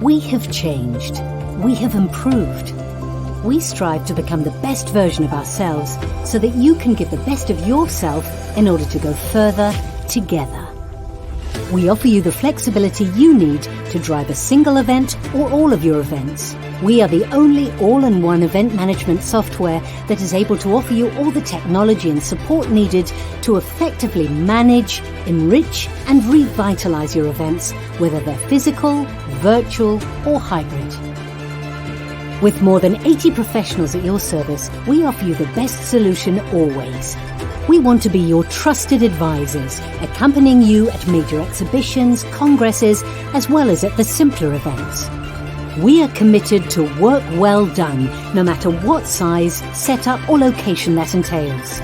We have changed. We have improved. We strive to become the best version of ourselves so that you can give the best of yourself in order to go further together. We offer you the flexibility you need to drive a single event or all of your events. We are the only all-in-one event management software that is able to offer you all the technology and support needed to effectively manage, enrich, and revitalize your events, whether they're physical, virtual, or hybrid. With more than 80 professionals at your service, we offer you the best solution always. We want to be your trusted advisors, accompanying you at major exhibitions, congresses, as well as at the simpler events. We are committed to work well done, no matter what size, setup, or location that entails.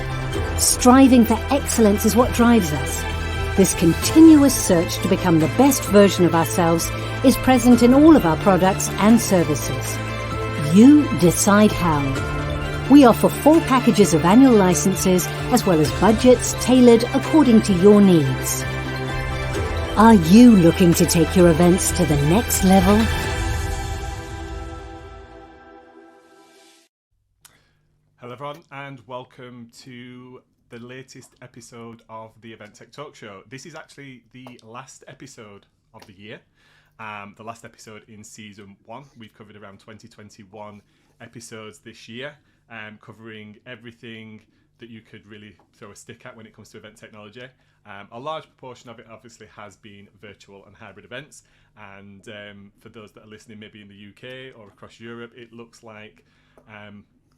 Striving for excellence is what drives us. This continuous search to become the best version of ourselves is present in all of our products and services. You decide how. We offer 4 packages of annual licenses as well as budgets tailored according to your needs. Are you looking to take your events to the next level? Hello everyone and welcome to the latest episode of the Event Tech Talk Show. This is actually the last episode of the year. The last episode in season 1. We've covered around 2021 episodes this year, covering everything that you could really throw a stick at when it comes to event technology. A large proportion of it obviously has been virtual and hybrid events, and for those that are listening maybe in the UK or across Europe, it looks like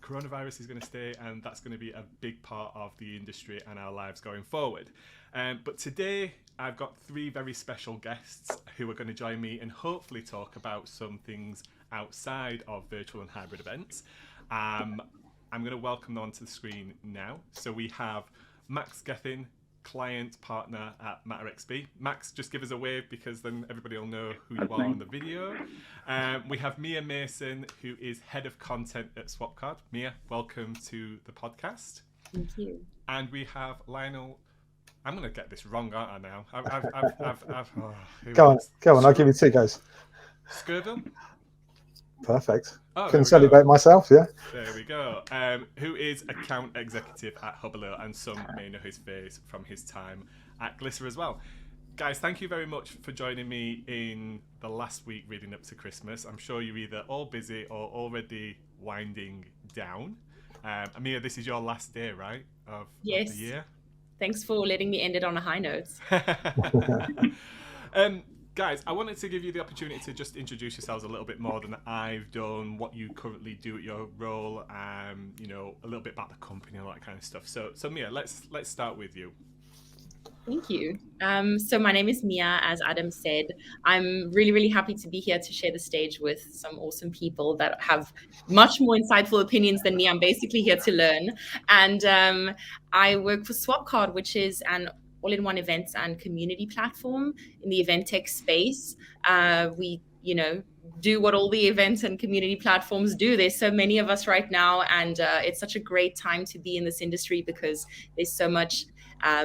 coronavirus is going to stay, and that's going to be a big part of the industry and our lives going forward. But today I've got 3 very special guests who are going to join me and hopefully talk about some things outside of virtual and hybrid events. I'm going to welcome them onto the screen now. So we have Max Gethin, client partner at MatterXP. Max, just give us a wave because then everybody will know who you are on the video. We have Mia Masson, who is head of content at Swapcard. Mia, welcome to the podcast. Thank you. And we have Lionel. I'm going to get this wrong, aren't I now? Go on, I'll give you 2 goes. Scurville? Perfect. Oh, couldn't celebrate myself, yeah. There we go. Who is account executive at Hubilo, and some may know his face from his time at Glisser as well. Guys, thank you very much for joining me in the last week leading up to Christmas. I'm sure you're either all busy or already winding down. Amir, this is your last day, right, of the year? Thanks for letting me end it on a high note. Guys, I wanted to give you the opportunity to just introduce yourselves a little bit more than I've done, what you currently do at your role, a little bit about the company and all that kind of stuff. So Mia, let's start with you. Thank you. So my name is Mia, as Adam said. I'm really, really happy to be here to share the stage with some awesome people that have much more insightful opinions than me. I'm basically here to learn. And I work for Swapcard, which is an all-in-one events and community platform in the event tech space. We, do what all the events and community platforms do. There's so many of us right now, and it's such a great time to be in this industry because there's so much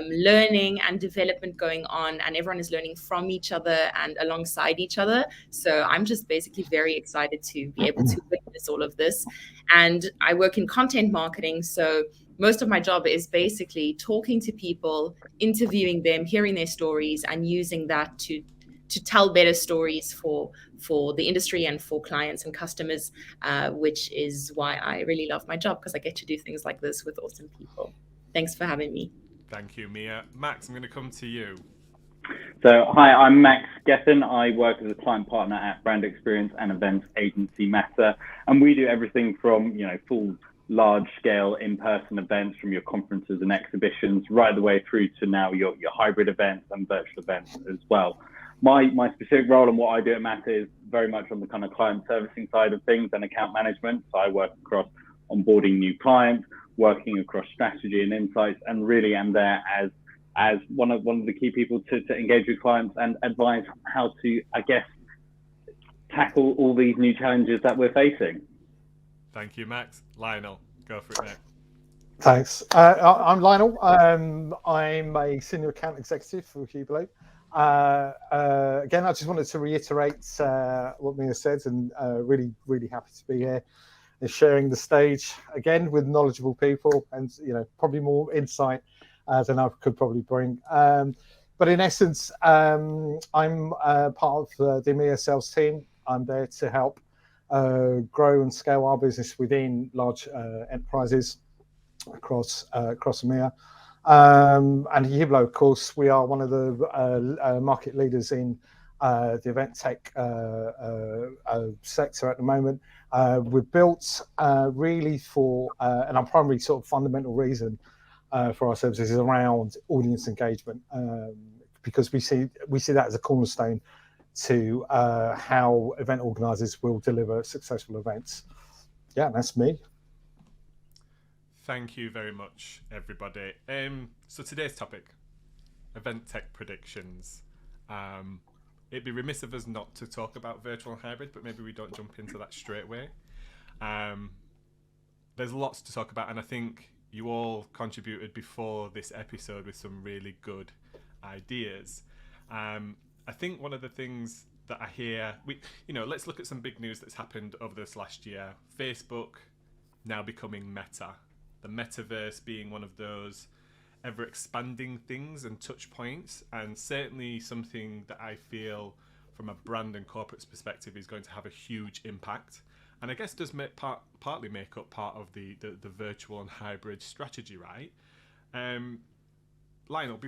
learning and development going on, and everyone is learning from each other and alongside each other. So I'm just basically very excited to be able to witness all of this. And I work in content marketing, so most of my job is basically talking to people, interviewing them, hearing their stories, and using that to tell better stories for the industry and for clients and customers, which is why I really love my job, because I get to do things like this with awesome people. Thanks for having me. Thank you, Mia. Max, I'm going to come to you. So, hi, I'm Max Gethin. I work as a client partner at brand experience and events agency Masson, and we do everything from full large-scale in-person events, from your conferences and exhibitions, right the way through to now your hybrid events and virtual events as well. My specific role and what I do at Masson is very much on the kind of client servicing side of things and account management. So I work across onboarding new clients, working across strategy and insights, and really am there as one of the key people to engage with clients and advise how to, tackle all these new challenges that we're facing. Thank you, Max. Lionel, go for it, mate. Thanks. I'm Lionel. I'm a senior account executive for Hubilo. Again, I just wanted to reiterate what Mia said, and really, really happy to be here and sharing the stage again with knowledgeable people, and probably more insight than I could probably bring. But in essence, I'm part of the EMEA sales team. I'm there to help grow and scale our business within large enterprises across EMEA. And Hubilo, of course, we are one of the market leaders in the event tech sector at the moment. We're built really for, and our primary sort of fundamental reason for our services is around audience engagement, because we see that as a cornerstone to how event organisers will deliver successful events. Yeah, that's me. Thank you very much, everybody. So today's topic, event tech predictions. It'd be remiss of us not to talk about virtual and hybrid, but maybe we don't jump into that straight away. There's lots to talk about, and I think you all contributed before this episode with some really good ideas. I think one of the things that I hear, let's look at some big news that's happened over this last year. Facebook now becoming Meta. The metaverse being one of those ever expanding things and touch points, and certainly something that I feel from a brand and corporate perspective is going to have a huge impact, and I guess does partly make up part of the virtual and hybrid strategy, right? Lionel,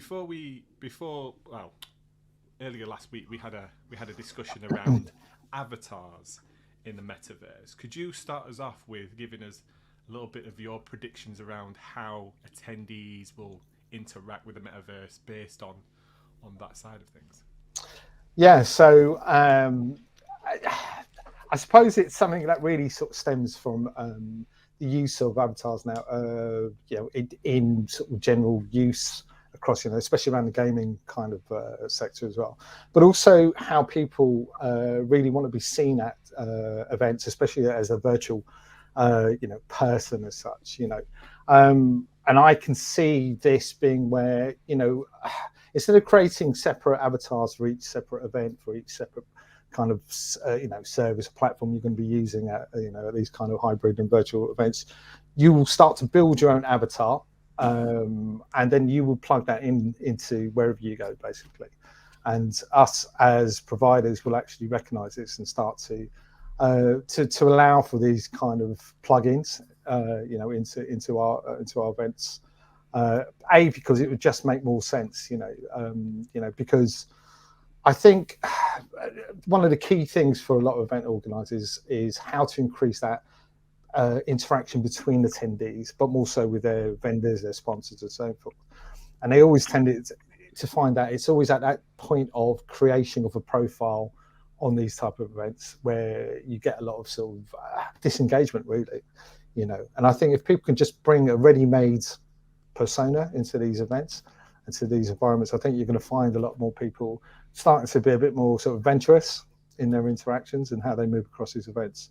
earlier last week we had a discussion around avatars in the metaverse. Could you start us off with giving us a little bit of your predictions around how attendees will interact with the metaverse based on that side of things? Yeah, so I suppose it's something that really sort of stems from the use of avatars now, in sort of general use across, especially around the gaming kind of sector as well, but also how people really want to be seen at events, especially as a virtual person as such, and I can see this being where, instead of creating separate avatars for each separate event, for each separate kind of, service platform you're going to be using at these kind of hybrid and virtual events, you will start to build your own avatar, and then you will plug that into wherever you go, basically. And us as providers will actually recognize this and start to allow for these kind of plugins, into our events. Because it would just make more sense, because I think one of the key things for a lot of event organisers is how to increase that interaction between attendees, but more so with their vendors, their sponsors, and so forth. And they always tended to find that it's always at that point of creation of a profile on these type of events where you get a lot of sort of disengagement, really, And I think if people can just bring a ready-made persona into these events, into these environments, I think you're going to find a lot more people starting to be a bit more sort of adventurous in their interactions and how they move across these events.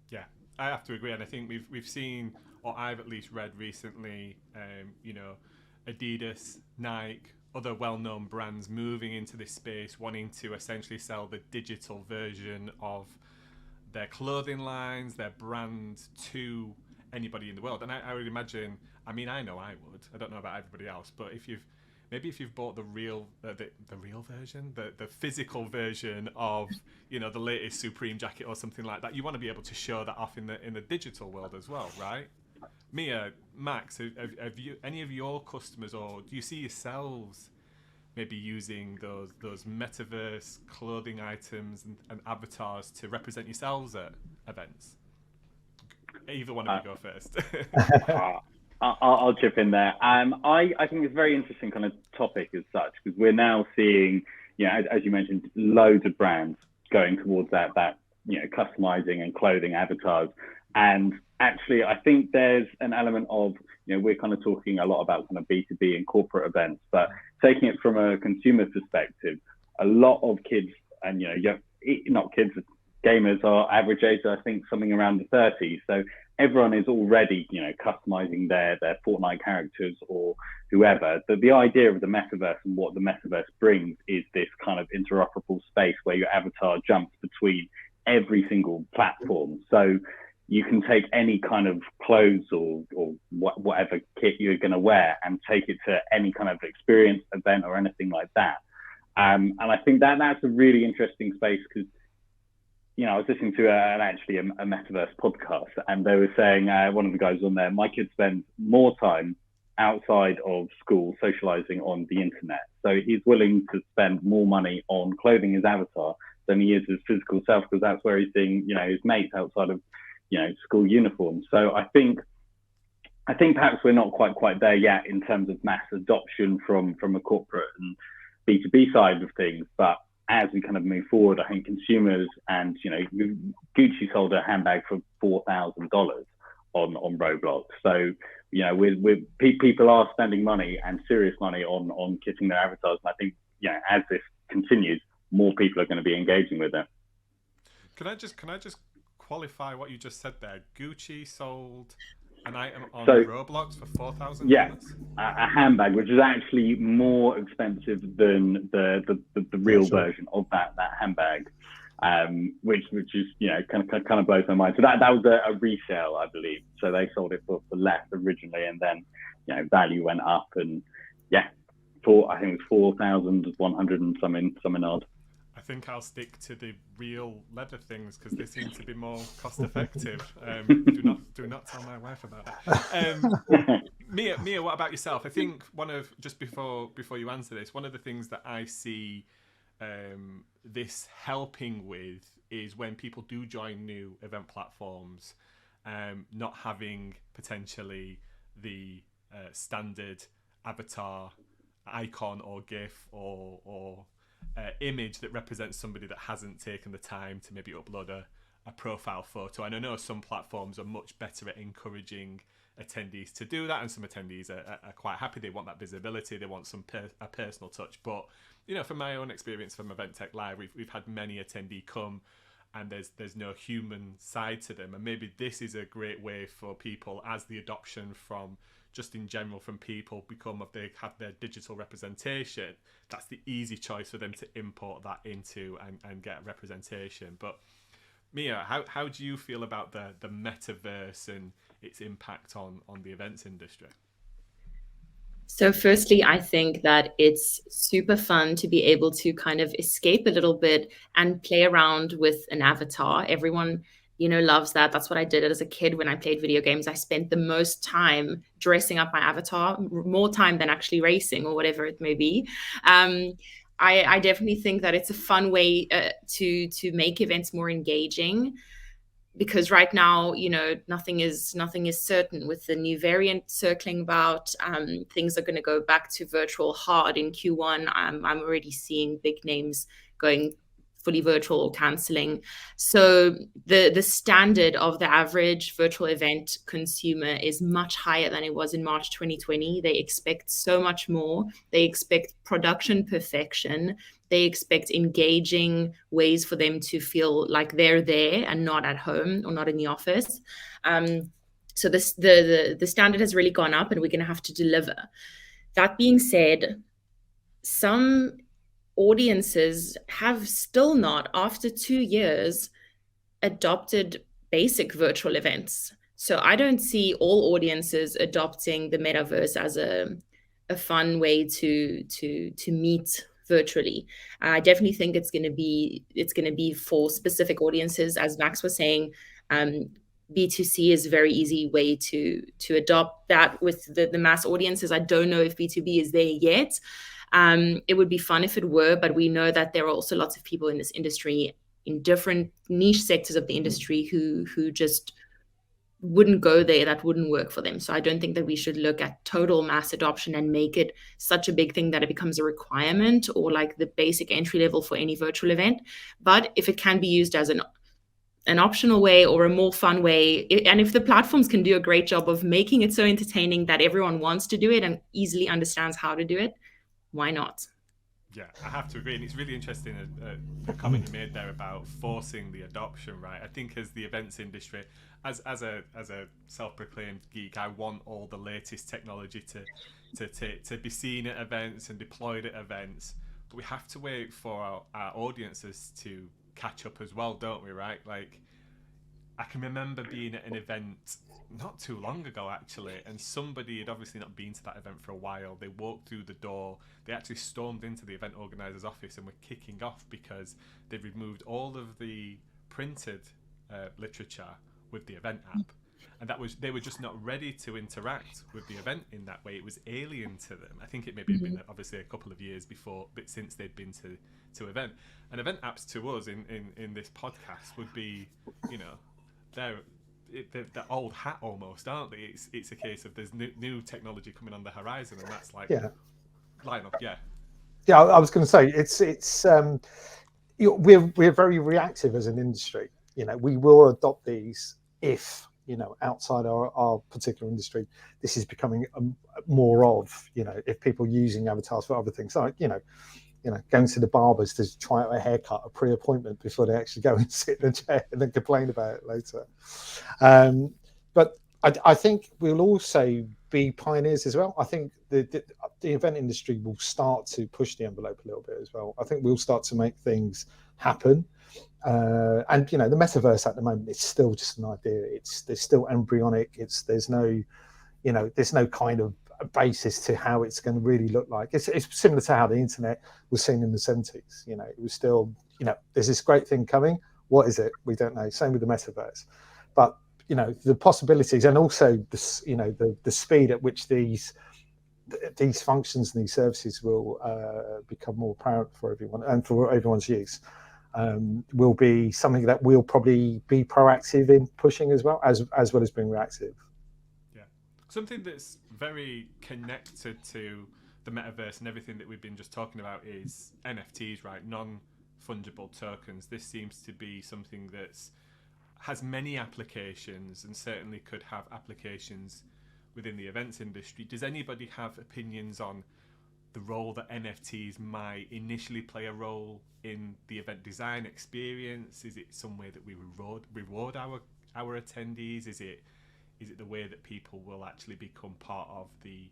Yeah, I have to agree, and I think we've seen, or I've at least read recently, Adidas, Nike, other well-known brands moving into this space, wanting to essentially sell the digital version of their clothing lines, their brand, to anybody in the world. And I would imagine, I know I would. I don't know about everybody else, but if you've bought the real version, the physical version of the latest Supreme jacket or something like that, you want to be able to show that off in the digital world as well, right? Mia, Max, have you, any of your customers, or do you see yourselves maybe using those metaverse clothing items and avatars to represent yourselves at events? Either one of you go first. I'll chip in there. I think it's a very interesting kind of topic as such, because we're now seeing, as you mentioned, loads of brands going towards that customizing and clothing avatars. And actually, I think there's an element of, we're kind of talking a lot about kind of B2B and corporate events, but taking it from a consumer perspective, a lot of kids and, not kids, gamers are average age, I think something around the 30s. So everyone is already, customizing their Fortnite characters or whoever. The idea of the metaverse and what the metaverse brings is this kind of interoperable space where your avatar jumps between every single platform. So you can take any kind of clothes or whatever kit you're going to wear and take it to any kind of experience, event, or anything like that. And I think that's a really interesting space because, I was listening to actually a metaverse podcast, and they were saying, one of the guys on there, my kid spends more time outside of school socializing on the internet. So he's willing to spend more money on clothing his avatar than he is his physical self, because that's where he's seeing, his mates outside of, school uniforms. So I think perhaps we're not quite there yet in terms of mass adoption from a corporate and B2B side of things, but as we kind of move forward, I think consumers and, Gucci sold a handbag for $4,000 on Roblox. So, people are spending money and serious money on kitting their avatars. And I think, as this continues, more people are going to be engaging with it. Can I just qualify what you just said there? Gucci sold an item on Roblox for $4,000? Yeah, a handbag, which is actually more expensive than the real version of that handbag, which is, kind of blows my mind. So that was a resale, I believe. So they sold it for less originally, and then, value went up, and I think it was 4,100 and something odd. I think I'll stick to the real leather things because they seem to be more cost effective. Do not tell my wife about that. Mia, what about yourself? I think just before you answer this, one of the things that I see this helping with is when people do join new event platforms, not having potentially the standard avatar icon or GIF or image that represents somebody that hasn't taken the time to maybe upload a profile photo. And I know some platforms are much better at encouraging attendees to do that, and some attendees are quite happy. They want that visibility, they want a personal touch. But from my own experience from Event Tech Live, we've had many attendees come and there's no human side to them, and maybe this is a great way for people, as the adoption from just in general from people they have their digital representation, that's the easy choice for them to import that into and get representation. But Mia, how do you feel about the metaverse and its impact on the events industry? So firstly, I think that it's super fun to be able to kind of escape a little bit and play around with an avatar. Everyone, loves that. That's what I did as a kid when I played video games. I spent the most time dressing up my avatar, more time than actually racing or whatever it may be. I definitely think that it's a fun way to make events more engaging. Because right now, nothing is certain with the new variant circling about. Things are going to go back to virtual hard in Q1. I'm already seeing big names going fully virtual or canceling. So the standard of the average virtual event consumer is much higher than it was in March 2020. They expect so much more. They expect production perfection. They expect engaging ways for them to feel like they're there and not at home or not in the office. So the standard has really gone up, and we're going to have to deliver. That being said, some audiences have still not, after 2 years, adopted basic virtual events. So I don't see all audiences adopting the metaverse as a fun way to meet virtually. I definitely think it's going to be for specific audiences. As Max was saying, B2C is a very easy way to adopt that with the mass audiences. I don't know if B2B is there yet. It would be fun if it were, but we know that there are also lots of people in this industry in different niche sectors of the industry who just wouldn't go there. That wouldn't work for them. So I don't think that we should look at total mass adoption and make it such a big thing that it becomes a requirement or like the basic entry level for any virtual event. But if it can be used as an optional way or a more fun way, and if the platforms can do a great job of making it so entertaining that everyone wants to do it and easily understands how to do it, why not? Yeah, I have to agree, and it's really interesting the comment you made there about forcing the adoption, right? I think as the events industry, as a self-proclaimed geek, I want all the latest technology to be seen at events and deployed at events, but we have to wait for our audiences to catch up as well, don't we? Right? Like, I can remember being at an event not too long ago, actually, and somebody had obviously not been to that event for a while. They walked through the door, they actually stormed into the event organizer's office and were kicking off because they'd removed all of the printed literature with the event app, and they were just not ready to interact with the event in that way. It was alien to them. I think it maybe had been obviously a couple of years before, but since they'd been to event apps to us in this podcast would be, you know, they're old hat almost, aren't they? It's a case of there's new technology coming on the horizon, and that's like, Lionel, yeah. I was going to say it's we're very reactive as an industry. You know, we will adopt these if, you know, outside our particular industry, this is becoming more of, you know, if people are using avatars for other things, like, you know, going to the barbers to try out a haircut, a pre-appointment before they actually go and sit in a chair and then complain about it later. But I think we'll also be pioneers as well. I think the event industry will start to push the envelope a little bit as well. I think we'll start to make things happen. And, you know, the metaverse at the moment, it's still just an idea. There's still embryonic. There's no kind of basis to how it's going to really look like. It's similar to how the internet was seen in the 70s. You know, it was still, you know, there's this great thing coming. What is it? We don't know. Same with the metaverse. But, you know, the possibilities, and also the, you know, the speed at which these functions and these services will become more apparent for everyone and for everyone's use, will be something that we'll probably be proactive in pushing as well as being reactive. Something that's very connected to the metaverse and everything that we've been just talking about is NFTs, right? Non-fungible tokens. This seems to be something that's has many applications and certainly could have applications within the events industry. Does anybody have opinions on the role that NFTs might initially play a role in the event design experience? Is it some way that we reward our attendees? Is it the way that people will actually become part of the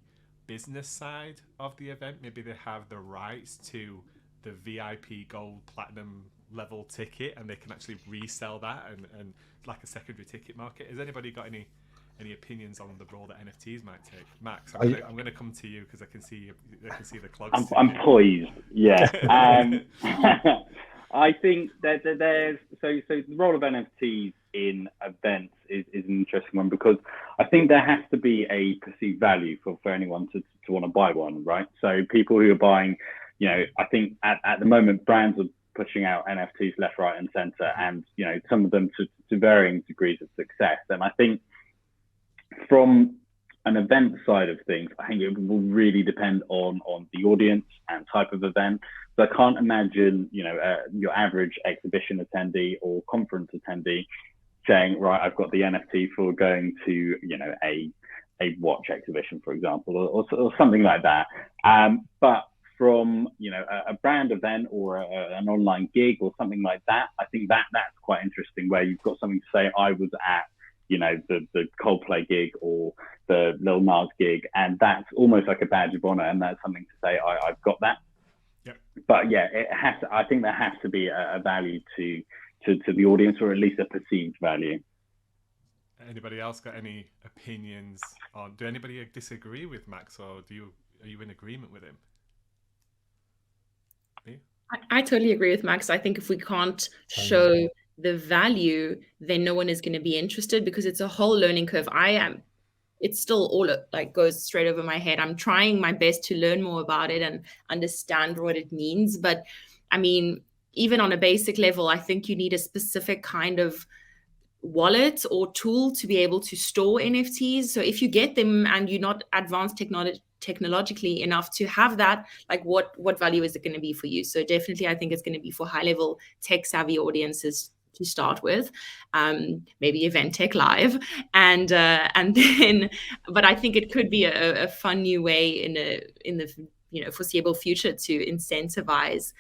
business side of the event? Maybe they have the rights to the VIP gold platinum level ticket and they can actually resell that and like a secondary ticket market. Has anybody got any opinions on the role that NFTs might take? Max, I'm going to come to you because I can see the clogs. I'm poised. Yeah. I think that there's the role of NFTs in events is an interesting one, because I think there has to be a perceived value for anyone to want to buy one, right? So people who are buying, you know, I think at the moment brands are pushing out NFTs left, right, and center, and, you know, some of them to varying degrees of success. And I think from an event side of things, I think it will really depend on the audience and type of event. So I can't imagine, you know, your average exhibition attendee or conference attendee saying, right, I've got the NFT for going to, you know, a watch exhibition, for example, or something like that. But from, you know, a brand event or an online gig or something like that, I think that's quite interesting, where you've got something to say, I was at, you know, the Coldplay gig or the Lil Nas gig, and that's almost like a badge of honor, and that's something to say, I've got that. Yep. But yeah, I think there has to be a value to the audience, or at least a perceived value. Anybody else got any opinions on? Do anybody disagree with Max, or are you in agreement with him? Me? I totally agree with Max. I think if we can't show the value, then no one is going to be interested, because it's a whole learning curve. It's still all like goes straight over my head. I'm trying my best to learn more about it and understand what it means. But I mean, even on a basic level, I think you need a specific kind of wallet or tool to be able to store NFTs. So if you get them and you're not advanced technologically enough to have that, like what value is it going to be for you? So definitely, I think it's going to be for high level tech savvy audiences to start with, maybe Event Tech Live, and then, but I think it could be a fun new way in the foreseeable future to incentivize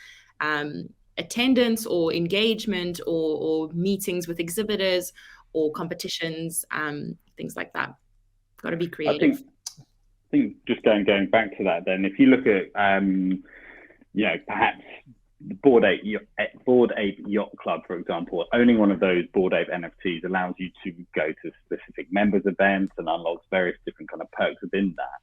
attendance or engagement or meetings with exhibitors or competitions, things like that. Got to be creative. I think just going back to that, then if you look at perhaps the Bored Ape Yacht Club, for example, owning one of those Bored Ape NFTs allows you to go to specific members events and unlocks various different kind of perks within that.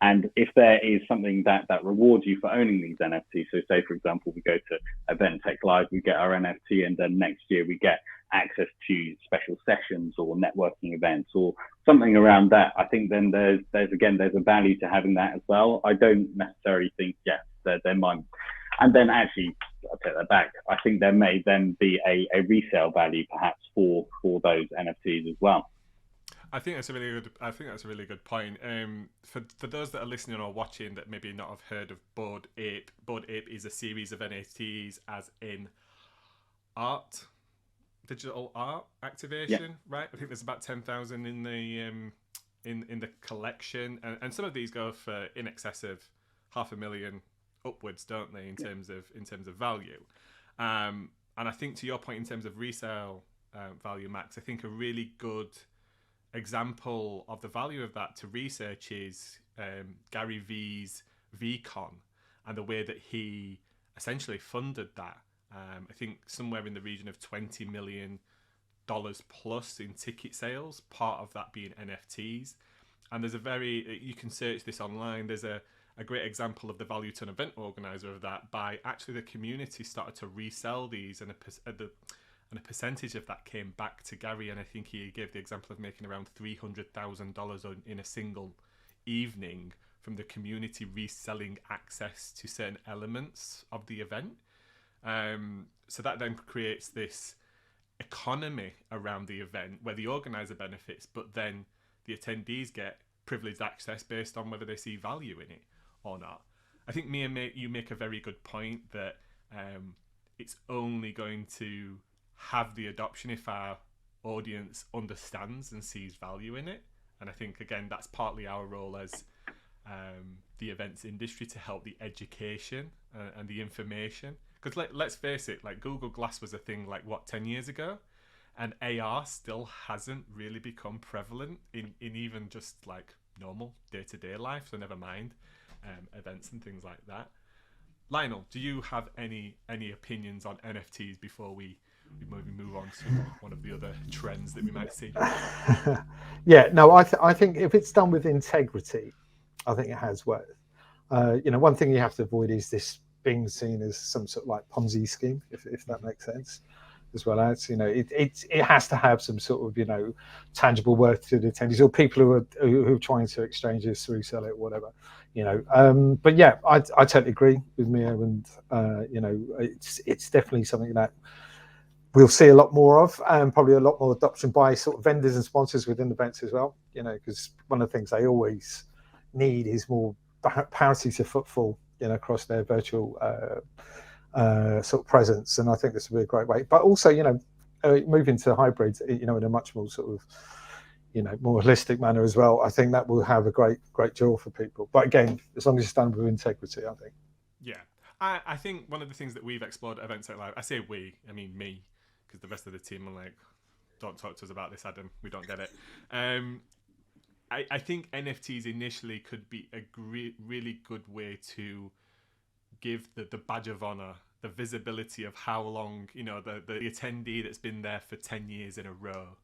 And if there is something that rewards you for owning these NFTs, so say, for example, we go to Event Tech Live, we get our NFT, and then next year we get access to special sessions or networking events or something around that, I think then there's a value to having that as well. I don't necessarily think, there might, and then actually, I'll take that back. I think there may then be a resale value perhaps for those NFTs as well. I think that's a really good point. For those that are listening or watching that maybe not have heard of Bored Ape, Bored Ape is a series of NFTs, as in digital art activation, right? I think there's about 10,000 in the collection, and some of these go for in excess of $500,000 upwards, don't they? In terms of value, and I think to your point in terms of resale value, Max, I think a really good example of the value of that to research is Gary V's VCon and the way that he essentially funded that. I think somewhere in the region of $20 million plus in ticket sales, part of that being NFTs. And there's you can search this online, there's a great example of the value to an event organizer of that by actually the community started to resell these, and a percentage of that came back to Gary, and I think he gave the example of making around $300,000 in a single evening from the community reselling access to certain elements of the event. So that then creates this economy around the event where the organizer benefits, but then the attendees get privileged access based on whether they see value in it or not. I think you make a very good point that it's only going to have the adoption if our audience understands and sees value in it. And I think, again, that's partly our role as the events industry to help the education and the information. Because let's face it, like Google Glass was a thing 10 years ago, and AR still hasn't really become prevalent in even just normal day-to-day life, so never mind events and things like that. Lionel, do you have any opinions on NFTs before we maybe move on to one of the other trends that we might see? I think if it's done with integrity, I think it has worth. One thing you have to avoid is this being seen as some sort of Ponzi scheme, if that makes sense, as well as it has to have some sort of tangible worth to the attendees or people who are trying to exchange this, resell it, whatever. But yeah, I totally agree with Mia, and it's definitely something that we'll see a lot more of, and probably a lot more adoption by sort of vendors and sponsors within events as well. Because one of the things they always need is more parity to footfall, across their virtual sort of presence, and I think this would be a great way. But also, moving to hybrids, in a much more sort of, more holistic manner as well. I think that will have a great draw for people. But again, as long as it's done with integrity, I think. Yeah, I think one of the things that we've explored at Events Tech Live, I say we, I mean me, because the rest of the team are like, don't talk to us about this, Adam. We don't get it. I think NFTs initially could be a really good way to give the badge of honor, the visibility of how long, the attendee that's been there for 10 years in a row,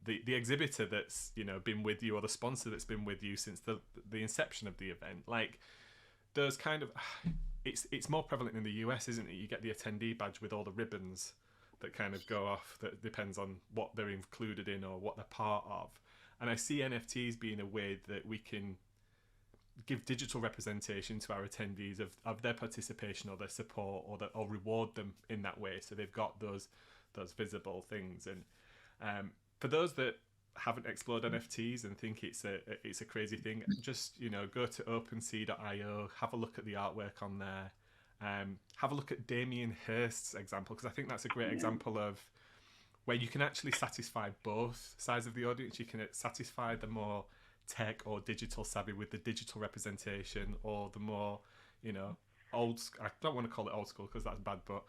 the exhibitor that's, been with you, or the sponsor that's been with you since the inception of the event. Those kind of, it's more prevalent in the US, isn't it? You get the attendee badge with all the ribbons that kind of go off, that depends on what they're included in or what they're part of. And I see NFTs being a way that we can give digital representation to our attendees of their participation or their support, or reward them in that way. So they've got those visible things. And for those that haven't explored NFTs and think it's a crazy thing, just go to OpenSea.io, have a look at the artwork on there, have a look at Damien Hirst's example, because I think that's a great example of where you can actually satisfy both sides of the audience. You can satisfy the more tech or digital savvy with the digital representation, or the more, I don't want to call it old school because that's bad, but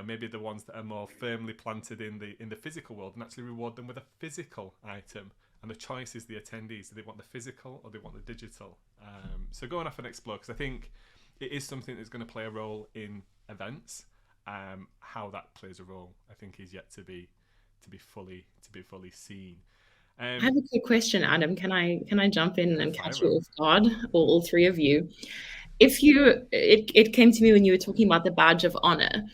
maybe the ones that are more firmly planted in the physical world, and actually reward them with a physical item. And the choice is the attendees. Do they want the physical or they want the digital? So going off and explore, because I think it is something that's going to play a role in events. How that plays a role, I think, is yet to be fully seen. I have a quick question, Adam. Can I jump in and catch you off guard, or all three of you? It came to me when you were talking about the badge of honor.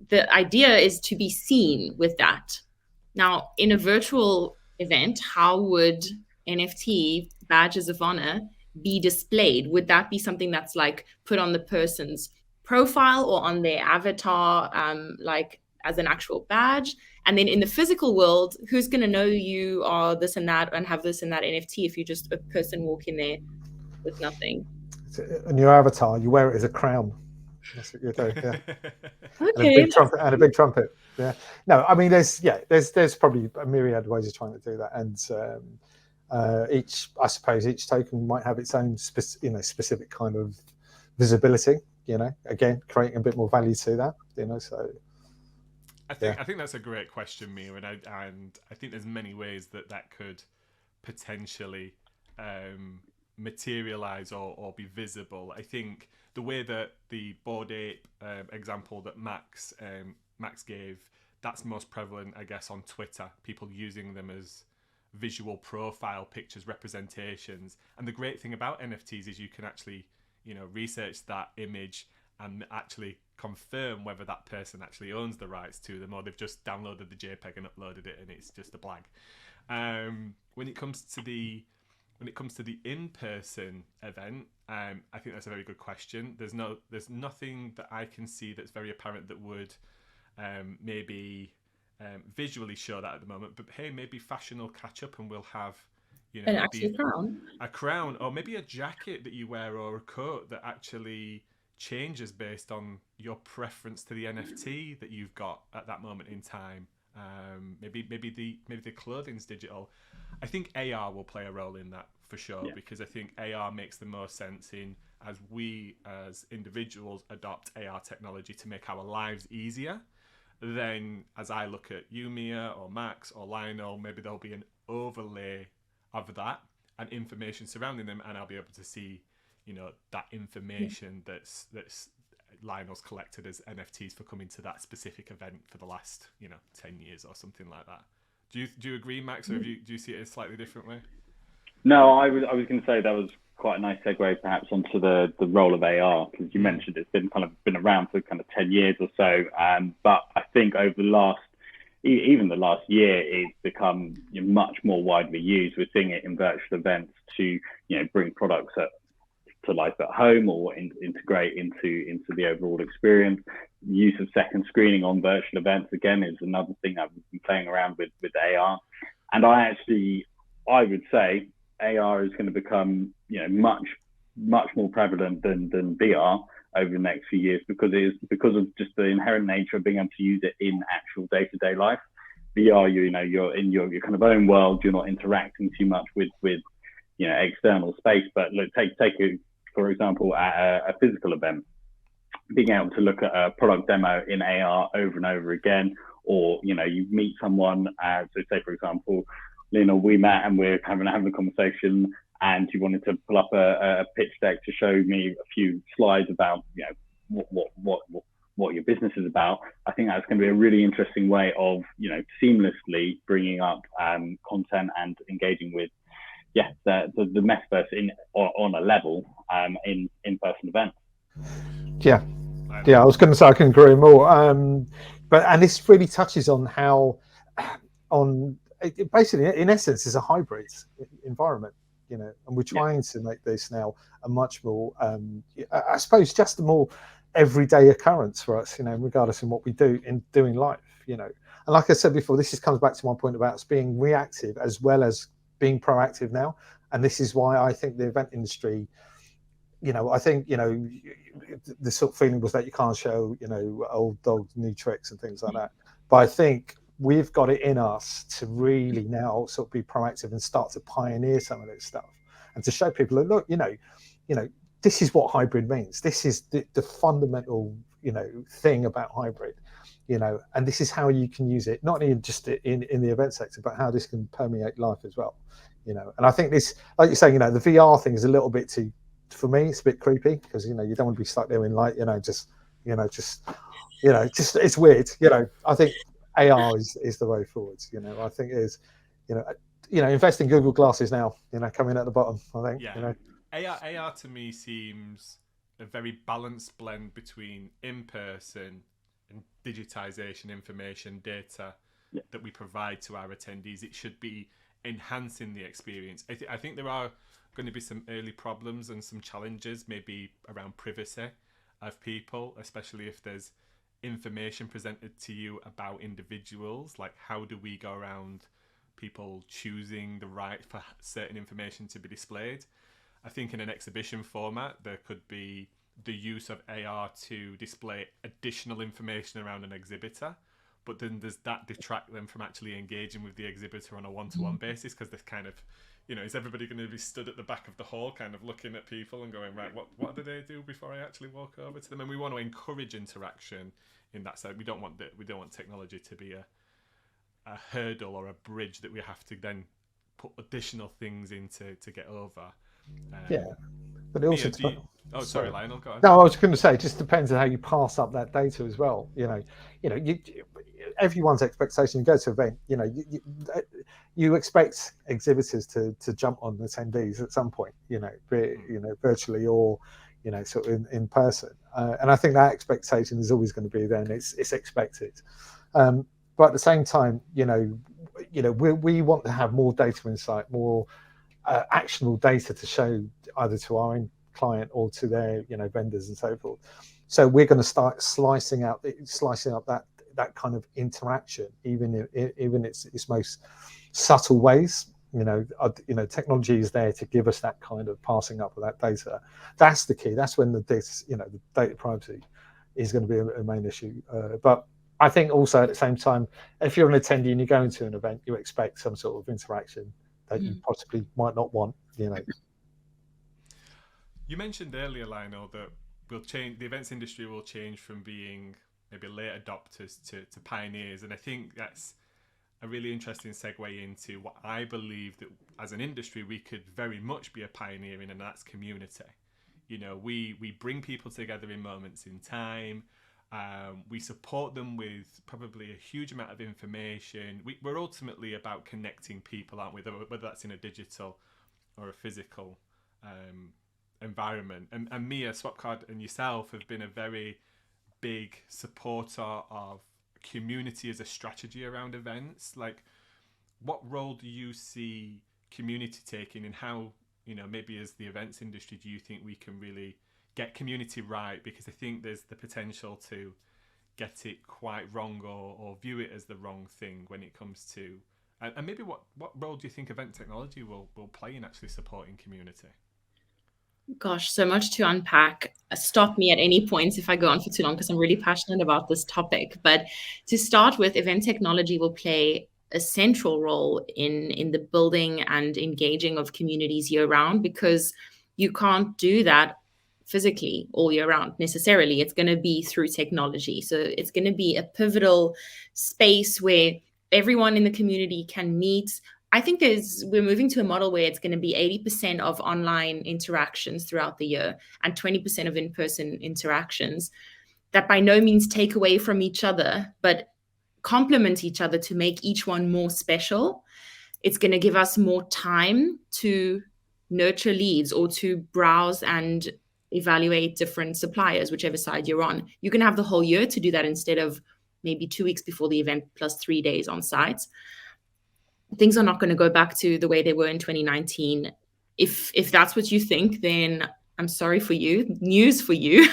The idea is to be seen with that. Now, in a virtual event, how would NFT badges of honor be displayed? Would that be something that's like put on the person's profile or on their avatar, like as an actual badge? And then in the physical world, who's going to know you are this and that and have this and that NFT if you're just a person walking there with nothing? And your avatar, you wear it as a crown. That's what you're doing, yeah. Okay. And a big trumpet. Yeah. No, I mean, there's probably a myriad of ways of trying to do that, and I suppose each token might have its own specific kind of visibility. Again, creating a bit more value to that. So. I think that's a great question, Mia, and I think there's many ways that could potentially materialize or be visible. I think the way that the Bored Ape example that Max gave, that's most prevalent, I guess, on Twitter. People using them as visual profile pictures, representations. And the great thing about NFTs is you can actually, research that image and actually confirm whether that person actually owns the rights to them, or they've just downloaded the JPEG and uploaded it and it's just a blag. When it comes to the in-person event, I think that's a very good question. There's nothing that I can see that's very apparent that would maybe visually show that at the moment. But hey, maybe fashion will catch up and we'll have an actual crown. A crown, or maybe a jacket that you wear, or a coat that actually changes based on your preference to the NFT that you've got at that moment in time. Maybe the clothing's digital. I think AR will play a role in that for sure, because I think AR makes the most sense as we as individuals adopt AR technology to make our lives easier. Then as I look at you, Mia, or Max, or Lionel, maybe there'll be an overlay of that and information surrounding them, and I'll be able to see that information that's Lionel's collected as NFTs for coming to that specific event for the last 10 years or something like that. Do you agree, Max, or do you see it in a slightly different way? No, I was going to say that was quite a nice segue perhaps onto the role of AR, because you mentioned it's been around for kind of 10 years or so, but I think over even the last year, it's become much more widely used. We're seeing it in virtual events to bring products to life at home, or integrate into the overall experience. Use of second screening on virtual events, again, is another thing I've been playing around with AR. And I would say AR is going to become much more prevalent than VR over the next few years, because of just the inherent nature of being able to use it in actual day-to-day life. VR, you're in your kind of own world. You're not interacting too much with external space. But look, take it, for example, at a physical event, being able to look at a product demo in AR over and over again, or you meet someone. So say, for example, Lionel, we met and we're having a conversation, and you wanted to pull up a pitch deck to show me a few slides about what your business is about. I think that's going to be a really interesting way of seamlessly bringing up content and engaging with the metaverse on a level in in-person events. Yeah, I was going to say I can agree more. And this really touches on how basically, in essence, is a hybrid environment, and we're trying to make this now a much more, I suppose, just a more everyday occurrence for us, regardless of what we do in life, And like I said before, this comes back to my point about us being reactive as well as being proactive now. And this is why I think the event industry, I think, the sort of feeling was that you can't show, old dogs new tricks and things like that. But I think we've got it in us to really now sort of be proactive and start to pioneer some of this stuff. and to show people that, look, this is what hybrid means. This is the fundamental, thing about hybrid, and this is how you can use it, not only just in the event sector, but how this can permeate life as well, And I think this, like you're saying, the VR thing is a little bit too, for me, it's a bit creepy because, you don't want to be stuck there in light, just it's weird. I think AR is the way forward. I think is, invest in Google glasses now, coming at the bottom, I think, AR to me seems a very balanced blend between in-person and digitization, information, data that we provide to our attendees. It should be enhancing the experience. I think there are going to be some early problems and some challenges, maybe around privacy of people, especially if there's information presented to you about individuals. Like, how do we go around people choosing the right for certain information to be displayed? I think in an exhibition format, there could be the use of AR to display additional information around an exhibitor, but then does that detract them from actually engaging with the exhibitor on a one-to-one basis? Because they're kind of, is everybody going to be stood at the back of the hall kind of looking at people and going, right, what do they do before I actually walk over to them? And we want to encourage interaction in that side. We don't want technology to be a hurdle or a bridge that we have to then put additional things into to get over. But it also sorry, Lionel, go on. No, I was going to say, it just depends on how you pass up that data as well. Everyone's expectation, you go to an event, you expect exhibitors to jump on attendees at some point, be it, virtually or, sort of in person. And I think that expectation is always going to be there, and it's expected. But at the same time, we want to have more data insight, more actionable data to show either to our own client or to their vendors and so forth. So we're going to start slicing up that kind of interaction, even its most subtle ways. Technology is there to give us that kind of passing up of that data. That's the key. That's when the data privacy is going to be a main issue. But I think also at the same time, if you're an attendee and you're going to an event, you expect some sort of interaction that you possibly might not want. You mentioned earlier, Lionel, that the events industry will change from being maybe late adopters to pioneers, and I think that's a really interesting segue into what I believe that as an industry we could very much be a pioneer in, and that's community. We bring people together in moments in time. We support them with probably a huge amount of information. We're ultimately about connecting people, aren't we? Whether that's in a digital or a physical environment. And Mia, Swapcard, and yourself have been a very big supporter of community as a strategy around events. Like, what role do you see community taking, and how, maybe as the events industry, do you think we can really get community right? Because I think there's the potential to get it quite wrong or view it as the wrong thing when it comes to, and maybe what role do you think event technology will play in actually supporting community? Gosh, so much to unpack. Stop me at any point if I go on for too long, because I'm really passionate about this topic. But to start with, event technology will play a central role in the building and engaging of communities year round, because you can't do that physically all year round necessarily. It's going to be through technology. So it's going to be a pivotal space where everyone in the community can meet. I think we're moving to a model where it's going to be 80% of online interactions throughout the year and 20% of in-person interactions that by no means take away from each other, but complement each other to make each one more special. It's going to give us more time to nurture leads or to browse and evaluate different suppliers, whichever side you're on. You can have the whole year to do that instead of maybe 2 weeks before the event plus 3 days on site. Things are not going to go back to the way they were in 2019. If that's what you think, then I'm sorry for you. News for you.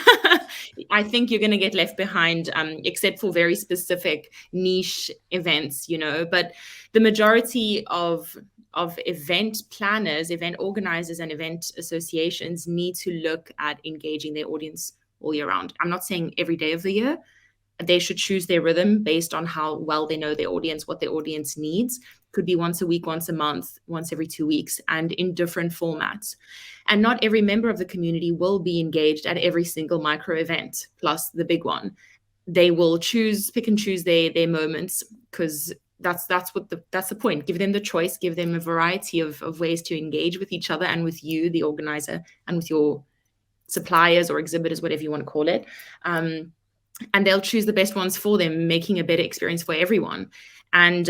I think you're going to get left behind, except for very specific niche events, But the majority of event planners, event organizers, and event associations need to look at engaging their audience all year round. I'm not saying every day of the year, they should choose their rhythm based on how well they know their audience, what their audience needs. Could be once a week, once a month, once every 2 weeks, and in different formats. And not every member of the community will be engaged at every single micro event, plus the big one. They will pick and choose their moments, because that's the point. Give them the choice, give them a variety of ways to engage with each other and with you, the organizer, and with your suppliers or exhibitors, whatever you want to call it. And they'll choose the best ones for them, making a better experience for everyone. And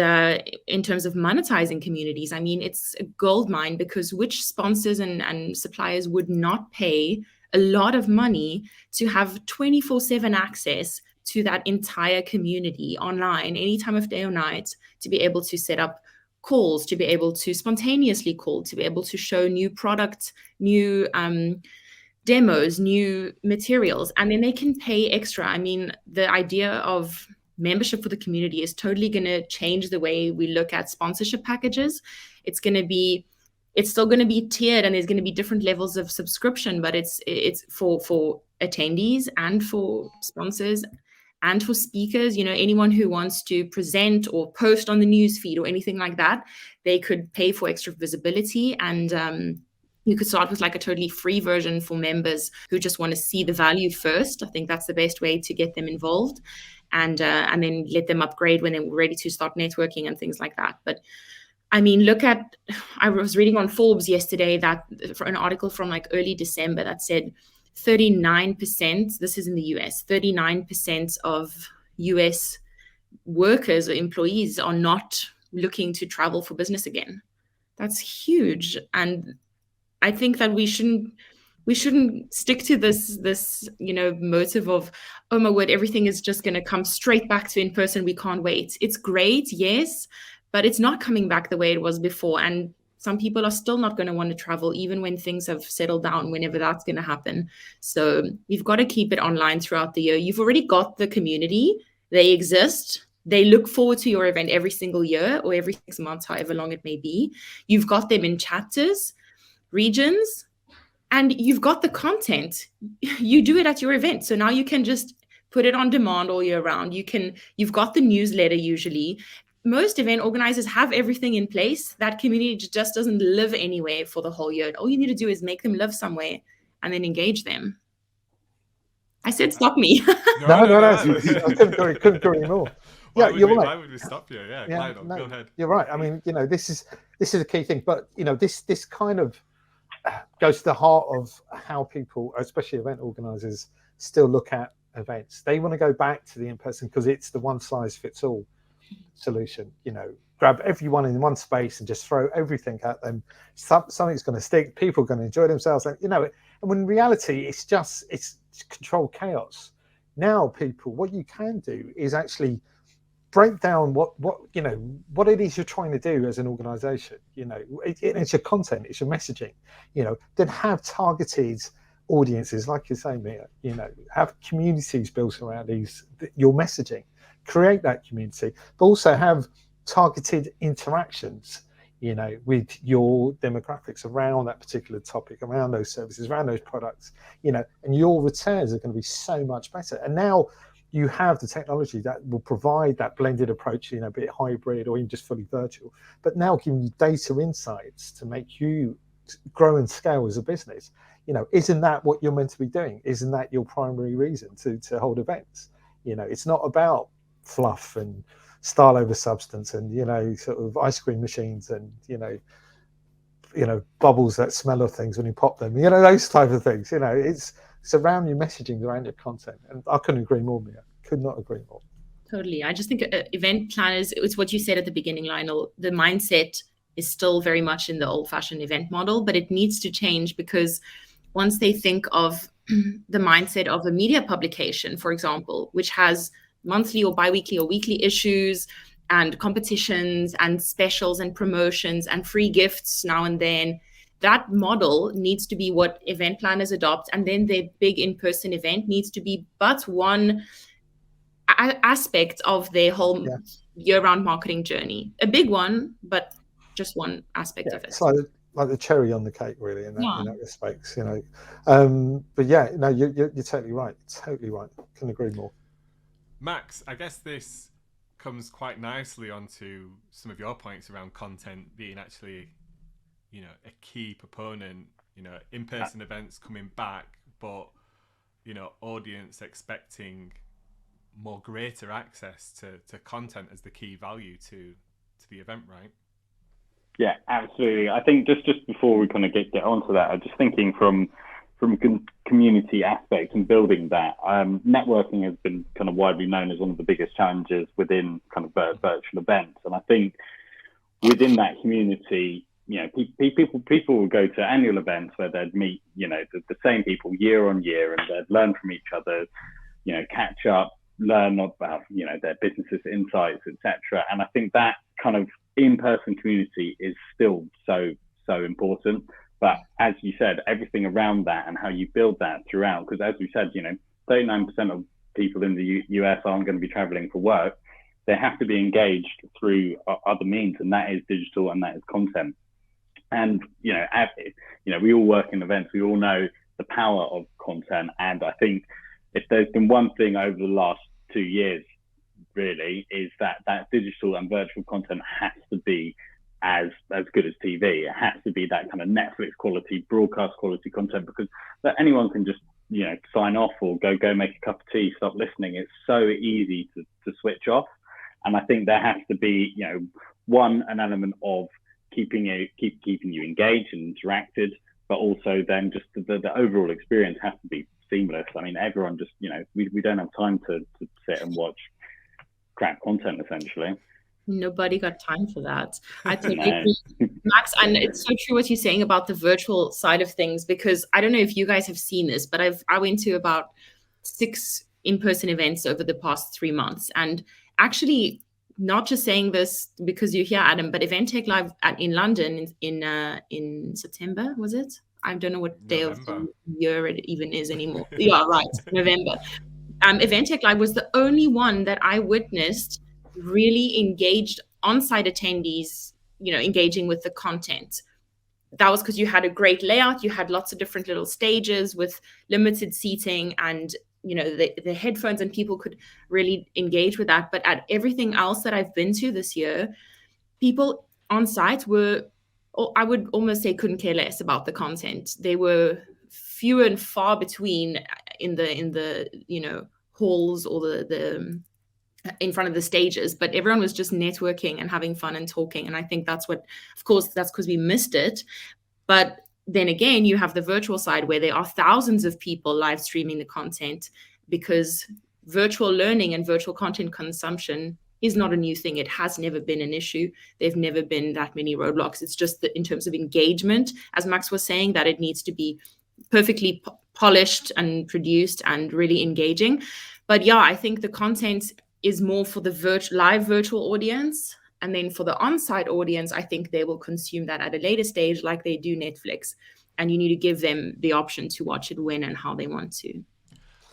in terms of monetizing communities, I mean, it's a gold mine, because which sponsors and suppliers would not pay a lot of money to have 24/7 access to that entire community online, any time of day or night, to be able to set up calls, to be able to spontaneously call, to be able to show new products, new demos, new materials, and then they can pay extra. I mean, the idea of membership for the community is totally going to change the way we look at sponsorship packages. It's still going to be tiered, and there's going to be different levels of subscription, but it's for attendees and for sponsors and for speakers. You know, anyone who wants to present or post on the news feed or anything like that, they could pay for extra visibility. And you could start with like a totally free version for members who just want to see the value first. I think that's the best way to get them involved, and then let them upgrade when they're ready to start networking and things like that. But I mean, I was reading on Forbes yesterday that for an article from like early December that said 39%, this is in the US, 39% of US workers or employees are not looking to travel for business again. That's huge. And I think that we shouldn't stick to this motive of, oh my word, everything is just going to come straight back to in person. We can't wait. It's great, yes, but it's not coming back the way it was before. And some people are still not going to want to travel, even when things have settled down, whenever that's going to happen. So you've got to keep it online throughout the year. You've already got the community. They exist. They look forward to your event every single year or every 6 months, however long it may be. You've got them in chapters, regions, and you've got the content. You do it at your event. So now you can just put it on demand all year round. You've got the newsletter usually. Most event organizers have everything in place. That community just doesn't live anywhere for the whole year. All you need to do is make them live somewhere and then engage them. I said, stop me. No. I couldn't agree more. You're right. Why would we stop you? Lionel, go ahead. You're right. I mean, this is a key thing. But this kind of goes to the heart of how people, especially event organizers, still look at events. They want to go back to the in-person because it's the one size fits all solution. Grab everyone in one space and just throw everything at them. Something's going to stick. People are going to enjoy themselves. And when in reality, it's controlled chaos. Now, what you can do is actually break down what it is you're trying to do as an organization. It's your content, it's your messaging. Then have targeted audiences, like you're saying, Mia. Have communities built around your messaging. Create that community, but also have targeted interactions, with your demographics around that particular topic, around those services, around those products, and your returns are going to be so much better. And now you have the technology that will provide that blended approach, be it hybrid or even just fully virtual, but now giving you data insights to make you grow and scale as a business. Isn't that what you're meant to be doing? Isn't that your primary reason to hold events? It's not about fluff and style over substance and sort of ice cream machines and bubbles that smell of things when you pop them, those type of things. It's around your messaging, around your content. And I couldn't agree more, Mia. Could not agree more. Totally. I just think event planners, it's what you said at the beginning, Lionel, the mindset is still very much in the old-fashioned event model, but it needs to change, because once they think of the mindset of a media publication, for example, which has monthly or bi-weekly or weekly issues and competitions and specials and promotions and free gifts now and then, that model needs to be what event planners adopt. And then their big in-person event needs to be but one aspect of their whole year-round marketing journey. A big one, but just one aspect of it. It's like the cherry on the cake, really, in that respect. But you're totally right. Couldn't agree more. Max, I guess this comes quite nicely onto some of your points around content being actually, a key proponent, in-person events coming back, but, audience expecting more greater access to content as the key value to the event, right? Yeah, absolutely. I think just before we kind of get onto that, I'm just thinking from community aspect and building that. Networking has been kind of widely known as one of the biggest challenges within kind of virtual events, and I think within that community, people would go to annual events where they'd meet, the same people year on year, and they'd learn from each other, catch up, learn about, their businesses, insights, etc. And I think that kind of in-person community is still so important. But as you said, everything around that and how you build that throughout, because as we said, 39% of people in the US aren't going to be traveling for work. They have to be engaged through other means, and that is digital and that is content. And, we all work in events. We all know the power of content. And I think if there's been one thing over the last 2 years, really, is that digital and virtual content has to be as good as TV. It has to be that kind of Netflix quality, broadcast quality content, because anyone can just, sign off or go make a cup of tea, stop listening. It's so easy to switch off. And I think there has to be, an element of keeping you engaged and interacted, but also then just the overall experience has to be seamless. I mean, everyone just, we don't have time to sit and watch crap content, essentially. Nobody got time for that. I totally agree, Max, and it's so true what you're saying about the virtual side of things, because I don't know if you guys have seen this, but I went to about 6 in-person events over the past 3 months, and actually not just saying this because you're here, Adam, but Event Tech Live in London in September, was it? I don't know what day of the year it even is anymore. Yeah, right, November. Event Tech Live was the only one that I witnessed really engaged on-site attendees, engaging with the content. That was because you had a great layout, you had lots of different little stages with limited seating, and the headphones, and people could really engage with that. But at everything else that I've been to this year, people on site were, I would almost say, couldn't care less about the content. They were few and far between in the halls or the in front of the stages, but everyone was just networking and having fun and talking. And I think that's because we missed it. But then again, you have the virtual side where there are thousands of people live streaming the content, because virtual learning and virtual content consumption is not a new thing. It has never been an issue. There've never been that many roadblocks. It's just that in terms of engagement, as Max was saying, that it needs to be perfectly polished and produced and really engaging. But yeah, I think the content is more for the live virtual audience. And then for the on-site audience, I think they will consume that at a later stage, like they do Netflix. And you need to give them the option to watch it when and how they want to.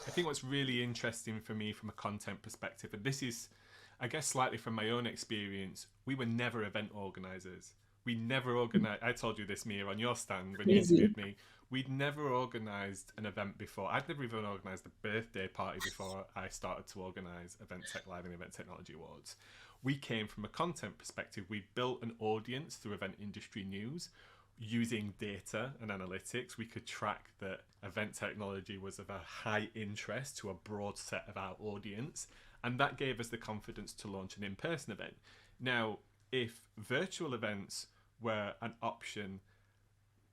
I think what's really interesting for me from a content perspective, and this is, I guess, slightly from my own experience, we were never event organisers. We never organised, I told you this, Mia, on your stand when you interviewed me. We'd never organised an event before. I'd never even organised a birthday party before I started to organise Event Tech Live and Event Technology Awards. We came from a content perspective. We built an audience through event industry news. Using data and analytics, we could track that event technology was of a high interest to a broad set of our audience. And that gave us the confidence to launch an in-person event. Now, if virtual events were an option,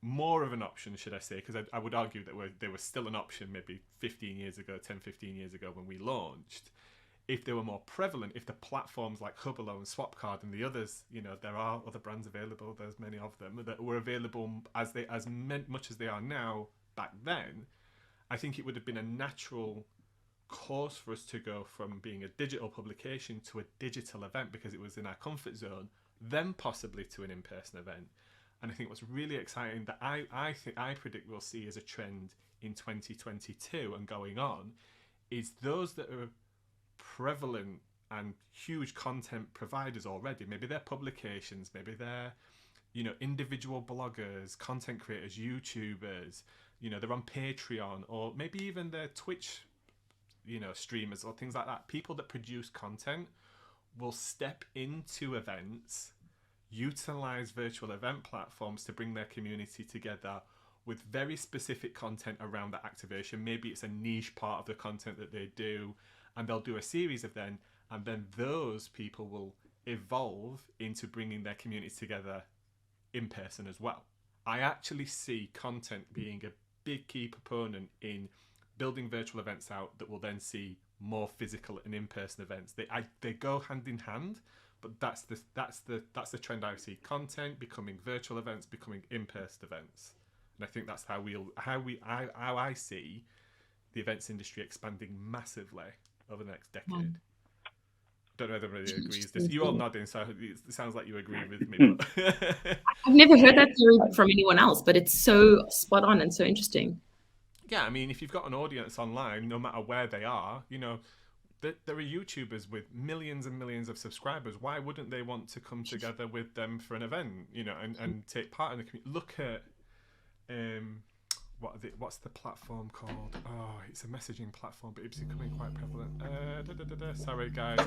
more of an option, should I say, because I would argue that they were still an option maybe 15 years ago, 10, 15 years ago when we launched. If they were more prevalent, if the platforms like Hubilo and Swapcard and the others, there are other brands available, there's many of them, that were available as much as they are now back then, I think it would have been a natural course for us to go from being a digital publication to a digital event, because it was in our comfort zone, then possibly to an in-person event. And I think what's really exciting that I predict we'll see as a trend in 2022 and going on is those that are prevalent and huge content providers already. Maybe they're publications, maybe they're individual bloggers, content creators, YouTubers. They're on Patreon, or maybe even they're Twitch streamers or things like that, people that produce content will step into events, utilize virtual event platforms to bring their community together with very specific content around that activation. Maybe it's a niche part of the content that they do, and they'll do a series of them, and then those people will evolve into bringing their community together in person as well. I actually see content being a big key proponent in building virtual events out that will then see more physical and in-person events. They go hand in hand, but that's the trend I see: content becoming virtual events, becoming in-person events. And I think that's how I see the events industry expanding massively over the next decade. Don't know if everybody agrees. You all nodding, so it sounds like you agree with me. But I've never heard that theory from anyone else, but it's so spot on and so interesting. Yeah, I mean, if you've got an audience online, no matter where they are, there are YouTubers with millions and millions of subscribers. Why wouldn't they want to come together with them for an event, and take part in the community? Look at what's the platform called? Oh, it's a messaging platform, but it's becoming quite prevalent. Sorry, guys.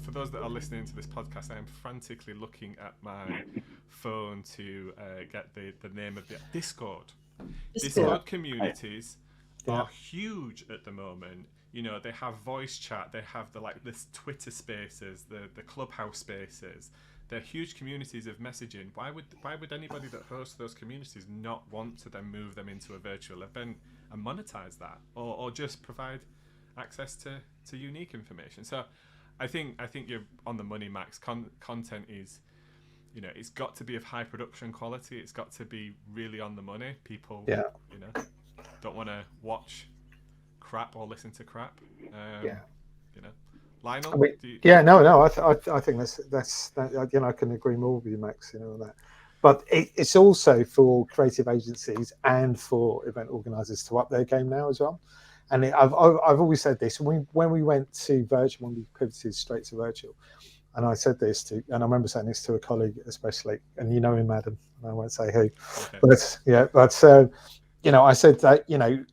For those that are listening to this podcast, I am frantically looking at my phone to get the name of the Discord. Discord communities are huge at the moment. They have voice chat, they have this Twitter spaces, the Clubhouse spaces. They're huge communities of messaging. Why would anybody that hosts those communities not want to then move them into a virtual event and monetize that, or just provide access to unique information? So I think you're on the money, Max. Content is, it's got to be of high production quality. It's got to be really on the money. People, don't want to watch crap or listen to crap. Lionel? I think that's I can agree more with you, Max. On that. But it's also for creative agencies and for event organisers to up their game now as well. And I've always said this when we went to virtual, when we pivoted straight to virtual, and I said this and I remember saying this to a colleague especially, and him, Adam, and I won't say who, okay. but I said that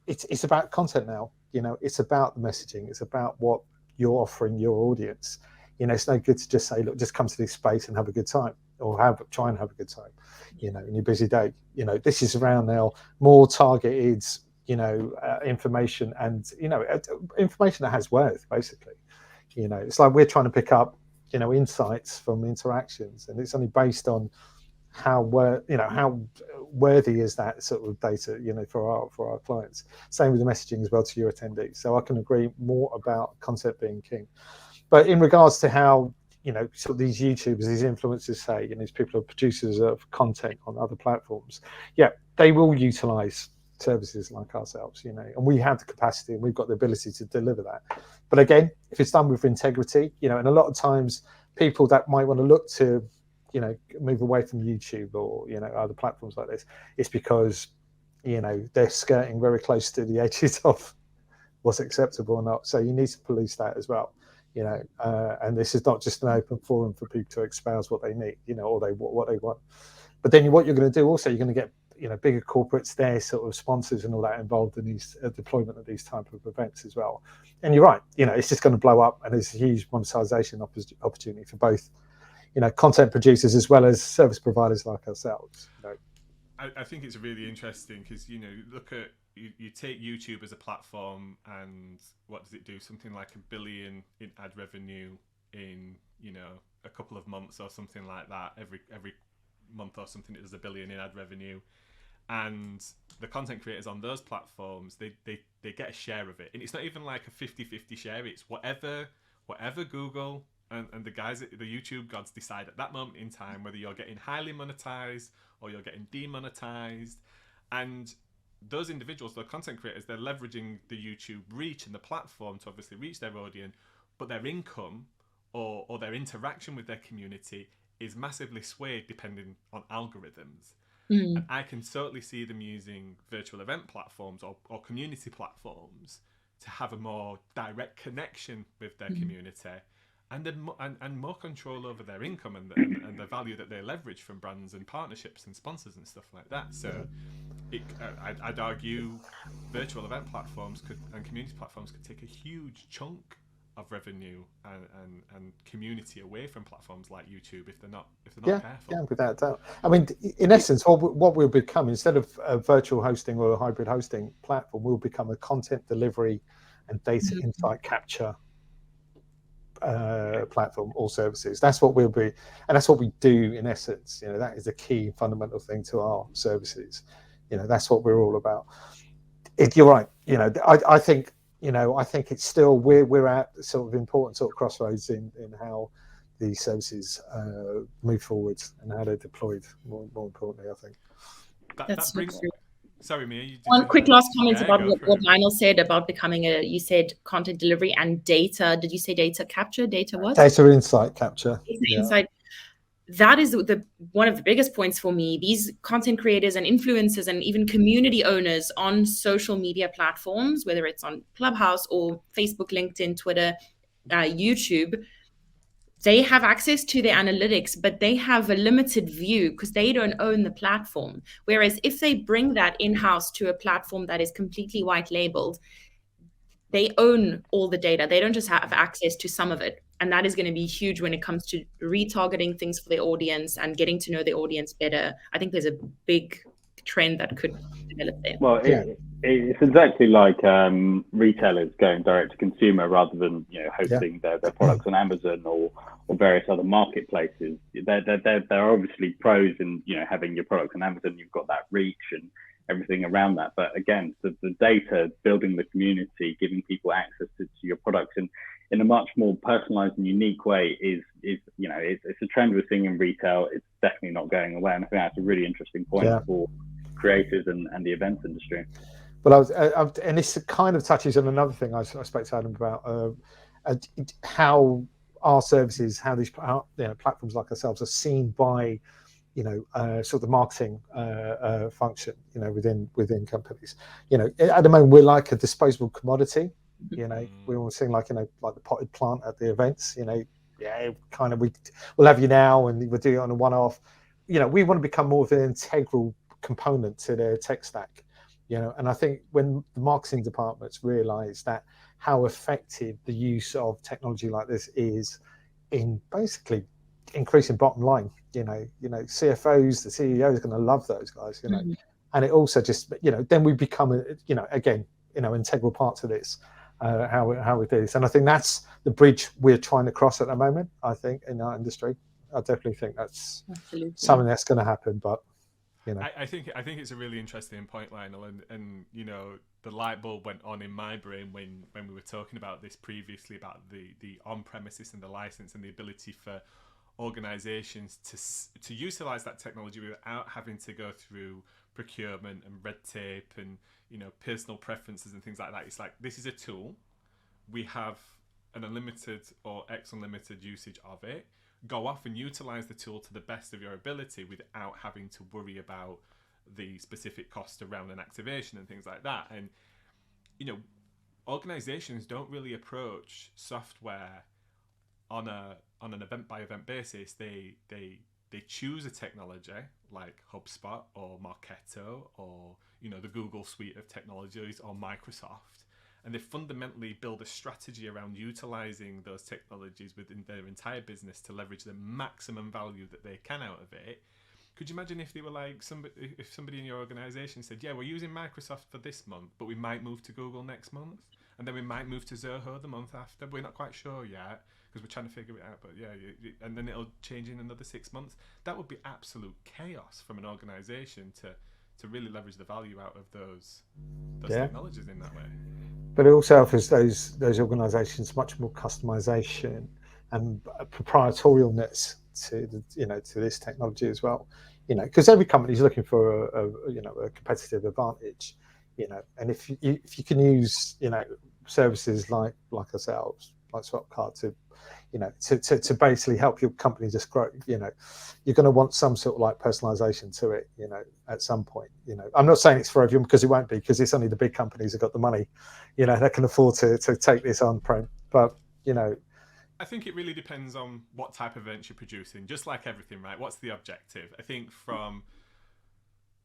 it's about content now. It's about the messaging. It's about what you're offering your audience. It's no good to just say, look, just come to this space and have a good time, or try and have a good time, in your busy day. This is around now more targeted, information, and information that has worth, basically. It's like we're trying to pick up, insights from interactions, and it's only based on how worthy is that sort of data, for our clients. Same with the messaging as well to your attendees. So I can agree more about content being king. But in regards to how, sort of these YouTubers, these influencers say, these people are producers of content on other platforms, they will utilize services like ourselves, and we have the capacity and we've got the ability to deliver that. But again, if it's done with integrity, and a lot of times people that might want to look to move away from YouTube or other platforms like this, it's because they're skirting very close to the edges of what's acceptable or not. So you need to police that as well, and this is not just an open forum for people to espouse what they need, or what they want. But then what you're going to do also, you're going to get bigger corporates, their sort of sponsors and all that involved in these deployment of these type of events as well. And you're right, it's just going to blow up, and there's a huge monetization opportunity for both content producers as well as service providers like ourselves. I think it's really interesting because look at you take YouTube as a platform, and what does it do? Something like $1 billion in ad revenue in a couple of months or something like that. Every month or something, it does $1 billion in ad revenue, and the content creators on those platforms they get a share of it, and it's not even like a 50-50 share. It's whatever Google and the guys at the YouTube gods decide at that moment in time, whether you're getting highly monetized or you're getting demonetized. And those individuals, the content creators, they're leveraging the YouTube reach and the platform to obviously reach their audience, but their income or their interaction with their community is massively swayed depending on algorithms. And I can certainly see them using virtual event platforms or community platforms to have a more direct connection with their community. and more control over their income and the value that they leverage from brands and partnerships and sponsors and stuff like that. So I'd argue virtual event platforms and community platforms could take a huge chunk of revenue and community away from platforms like YouTube if they're not careful. Yeah, without doubt. I mean, in essence, what we'll become, instead of a virtual hosting or a hybrid hosting platform, we'll become a content delivery and data insight capture platform or services. That's what we'll be, and that's what we do in essence. That is the key fundamental thing to our services. That's what we're all about. You're right. I think it's still we're at sort of important sort of crossroads in how these services move forward and how they're deployed. More importantly, I think. That brings. Sorry, Mia. One quick last comment about what Lionel said about becoming you said content delivery and data. Did you say data capture? Data what? Data insight capture. Data insight. That is one of the biggest points for me. These content creators and influencers and even community owners on social media platforms, whether it's on Clubhouse or Facebook, LinkedIn, Twitter, YouTube, they have access to the analytics, but they have a limited view because they don't own the platform. Whereas if they bring that in-house to a platform that is completely white labeled, they own all the data. They don't just have access to some of it. And that is going to be huge when it comes to retargeting things for their audience and getting to know the audience better. I think there's a big trend that could develop there. Well, it's exactly like retailers going direct to consumer rather than hosting their products on Amazon or various other marketplaces. There are obviously pros in having your products on Amazon. You've got that reach and everything around that. But again, the data, building the community, giving people access to your products in a much more personalized and unique way is it's a trend we're seeing in retail. It's definitely not going away, and I think that's a really interesting point for creators and the events industry. Well, and this kind of touches on another thing I spoke to Adam about, how our services, how these platforms like ourselves are seen by sort of the marketing function within companies. At the moment we're like a disposable commodity. We all seem like like the potted plant at the events. We'll have you now and we'll do it on a one-off. We want to become more of an integral component to their tech stack. And I think when the marketing departments realize that how effective the use of technology like this is in basically increasing bottom line, CFOs, the CEO is going to love those guys, and it also just, then we become again, integral part to this, how we do this. And I think that's the bridge we're trying to cross at the moment, I think, in our industry. I definitely think that's something that's going to happen, but I think it's a really interesting point, Lionel, and the light bulb went on in my brain when we were talking about this previously, about the on-premises and the license and the ability for organizations to utilize that technology without having to go through procurement and red tape and personal preferences and things like that. It's like, this is a tool, we have an unlimited or X unlimited usage of it. Go off and utilize the tool to the best of your ability without having to worry about the specific cost around an activation and things like that. And organizations don't really approach software on an event by event basis. They choose a technology like HubSpot or Marketo or the Google suite of technologies or Microsoft, and they fundamentally build a strategy around utilizing those technologies within their entire business to leverage the maximum value that they can out of it. Could you imagine if they were like if somebody in your organization said, we're using Microsoft for this month, but we might move to Google next month, and then we might move to Zoho the month after, but we're not quite sure yet because we're trying to figure it out, but and then it'll change in another 6 months. That would be absolute chaos from an organization to really leverage the value out of those technologies in that way. But it also offers those organizations much more customization and proprietorialness to this technology as well. Because every company is looking for a competitive advantage. And if you can use services like ourselves, like Swapcard, to basically help your company just grow, you're going to want some sort of like personalization to it, at some point. I'm not saying it's for everyone, because it won't be, because it's only the big companies that got the money, that can afford to take this on-prem. But I think it really depends on what type of event you're producing. Just like everything, right? What's the objective? I think from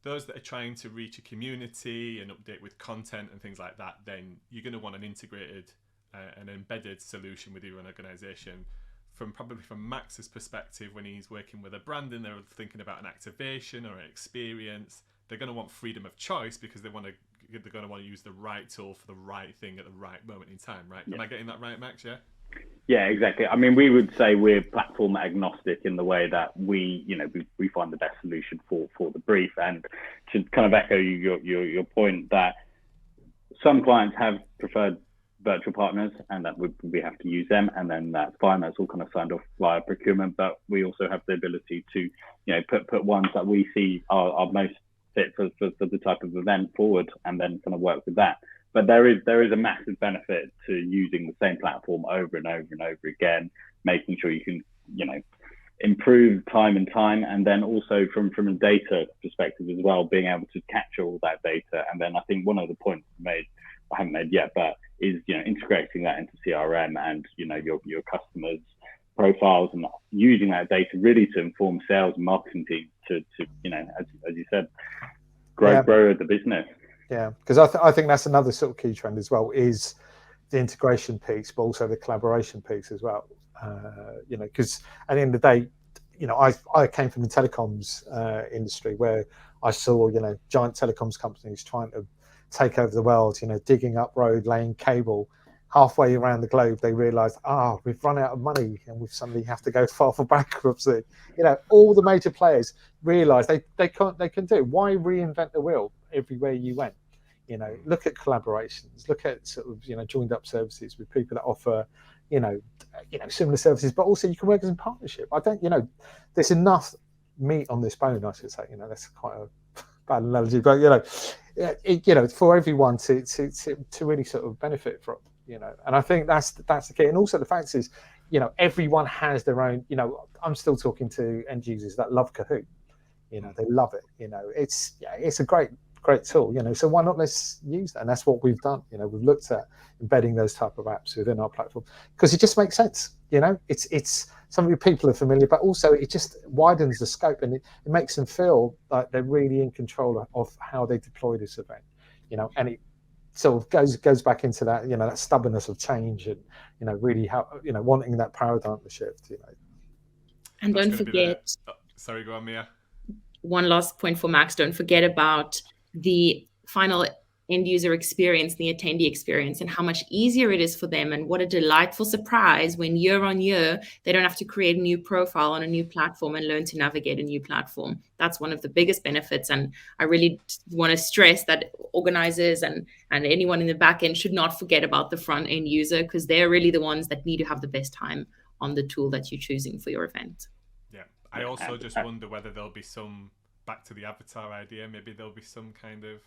those that are trying to reach a community and update with content and things like that, then you're going to want an integrated, an embedded solution with your own organization. Probably from Max's perspective, when he's working with a brand and they're thinking about an activation or an experience, they're going to want freedom of choice because they're going to want to use the right tool for the right thing at the right moment in time, right? Yeah. Am I getting that right, Max? Yeah. Yeah, exactly. I mean, we would say we're platform agnostic in the way that we find the best solution for the brief. And to kind of echo your point that some clients have preferred virtual partners and that we have to use them, and then that's fine. That's all kind of signed off via procurement. But we also have the ability to, put ones that we see are most fit for the type of event forward, and then kind of work with that. But there is a massive benefit to using the same platform over and over and over again, making sure you can, improve time and time. And then also from a data perspective as well, being able to capture all that data. And then I think one of the points I haven't made yet, but is, integrating that into CRM and, your customers' profiles and using that data really to inform sales and marketing teams to as you said, grow the business. Yeah, because I think that's another sort of key trend as well, is the integration piece, but also the collaboration piece as well. Because at the end of the day, I came from the telecoms industry where I saw, giant telecoms companies trying to take over the world, digging up road, laying cable. Halfway around the globe, they realised, we've run out of money and we suddenly have to go file for bankruptcy. All the major players realised they can do. Why reinvent the wheel everywhere you went? Look at collaborations, look at sort of joined up services with people that offer similar services, but also you can work as a partnership. I don't there's enough meat on this bone, I should say. That's quite a bad analogy, but for everyone to really sort of benefit from. And I think that's the key. And also the fact is, everyone has their own. I'm still talking to end users that love Kahoot. They love it. It's a great tool. So why not let's use that? And that's what we've done. We've looked at embedding those type of apps within our platform because it just makes sense. It's some of your people are familiar, but also it just widens the scope and it makes them feel like they're really in control of how they deploy this event. And it sort of goes back into that, that stubbornness of change and, really how, wanting that paradigm to shift, And don't forget. Sorry, go on, Mia. One last point for Max. Don't forget about the final end user experience, the attendee experience, and how much easier it is for them, and what a delightful surprise when year on year they don't have to create a new profile on a new platform and learn to navigate a new platform. That's one of the biggest benefits, and I really want to stress that organizers and anyone in the back end should not forget about the front end user, because they're really the ones that need to have the best time on the tool that you're choosing for your event. Yeah, I also just wonder whether there'll be some, back to the avatar idea, maybe there'll be some kind of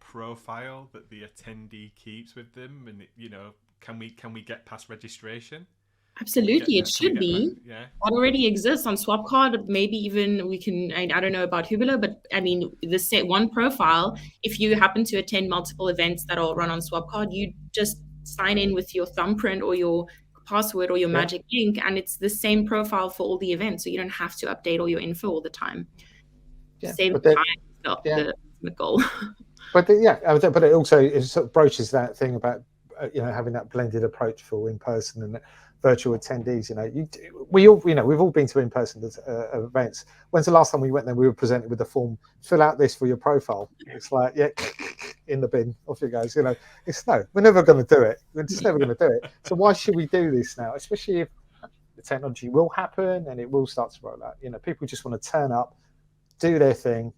profile that the attendee keeps with them, and can we get past registration? Absolutely, it should be. Yeah, it already exists on Swapcard. Maybe even we can. I don't know about Hubilo, but I mean, the one profile. If you happen to attend multiple events that all run on Swapcard, you just sign in with your thumbprint or your password or your magic link, and it's the same profile for all the events. So you don't have to update all your info all the time. Save time. The goal. But it also sort of broaches that thing about having that blended approach for in-person and virtual attendees. We've all been to in-person events. When's the last time we went there? We were presented with a form. Fill out this for your profile. It's like in the bin, off it goes. We're never going to do it. We're just never going to do it. So why should we do this now? Especially if the technology will happen and it will start to roll out. People just want to turn up, do their thing,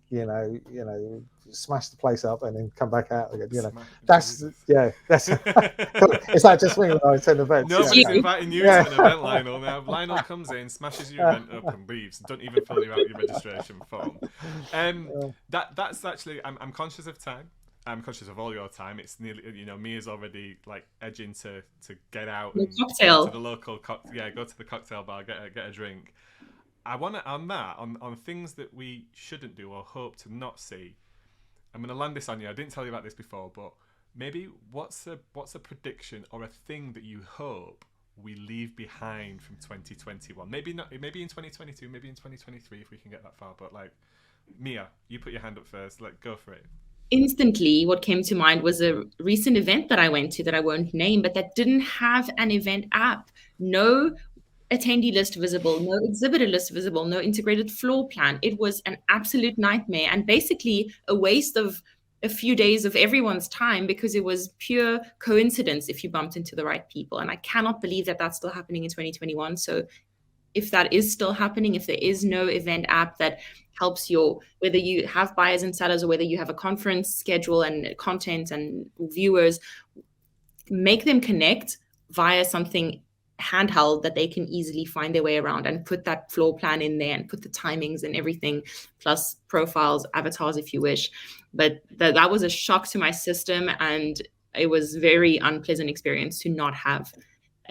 smash the place up and then come back out again. That's it's like just me when I attend events. Nobody's inviting you to an event, Lionel. Now Lionel comes in, smashes your event up and leaves. Don't even fill you out your registration form. That's actually. I'm conscious of time. I'm conscious of all your time. It's nearly, Mia's already like edging to get out and go to the local go to the cocktail bar, get a drink. I want to, on things that we shouldn't do or hope to not see. I'm going to land this on you. I didn't tell you about this before, but maybe what's a prediction or a thing that you hope we leave behind from 2021? Maybe not. Maybe in 2022. Maybe in 2023 if we can get that far. But like, Mia, you put your hand up first. Like, go for it. Instantly, what came to mind was a recent event that I went to that I won't name, but that didn't have an event app. No attendee list visible, no exhibitor list visible, no integrated floor plan. It was an absolute nightmare and basically a waste of a few days of everyone's time because it was pure coincidence if you bumped into the right people. And I cannot believe that that's still happening in 2021. So if that is still happening, if there is no event app that helps whether you have buyers and sellers or whether you have a conference schedule and content and viewers, make them connect via something handheld that they can easily find their way around and put that floor plan in there and put the timings and everything, plus profiles, avatars if you wish. But that was a shock to my system, and it was very unpleasant experience to not have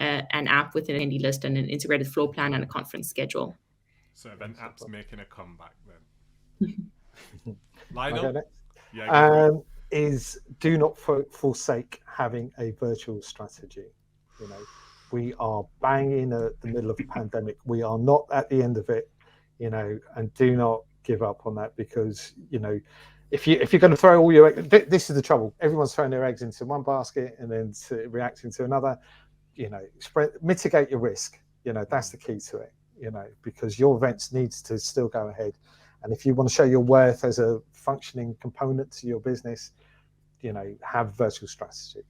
an app with an attendee list and an integrated floor plan and a conference schedule. So event apps making a comeback then. Lionel? Is do not forsake having a virtual strategy. You know, we are bang in the middle of a pandemic. We are not at the end of it, you know, and do not give up on that, because, you know, if you're going to throw all your, this is the trouble. Everyone's throwing their eggs into one basket and then reacting to another. You know, mitigate your risk. You know, that's the key to it. You know, because your events needs to still go ahead, and if you want to show your worth as a functioning component to your business, you know, have virtual strategy.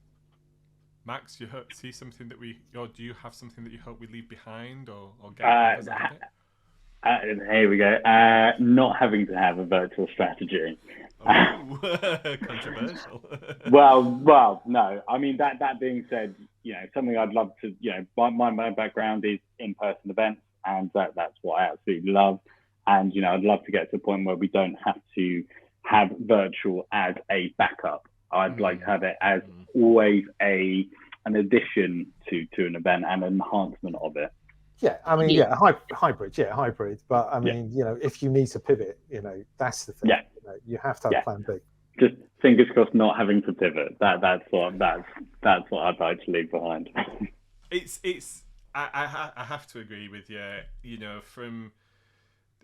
Max, you see something that do you have something that you hope we leave behind or get? Here we go. Not having to have a virtual strategy. Oh, controversial. well, no. I mean, that being said, you know, something I'd love to, you know, my background is in-person events, and that's what I absolutely love. And, you know, I'd love to get to a point where we don't have to have virtual as a backup. I'd like to have it as always an addition to an event and an enhancement of it. Yeah, I mean, hybrid. But I mean, you know, if you need to pivot, you know, that's the thing. Yeah. You know, you have to have plan B. Just fingers crossed, not having to pivot. That's what I'd like to leave behind. I have to agree with you. You know,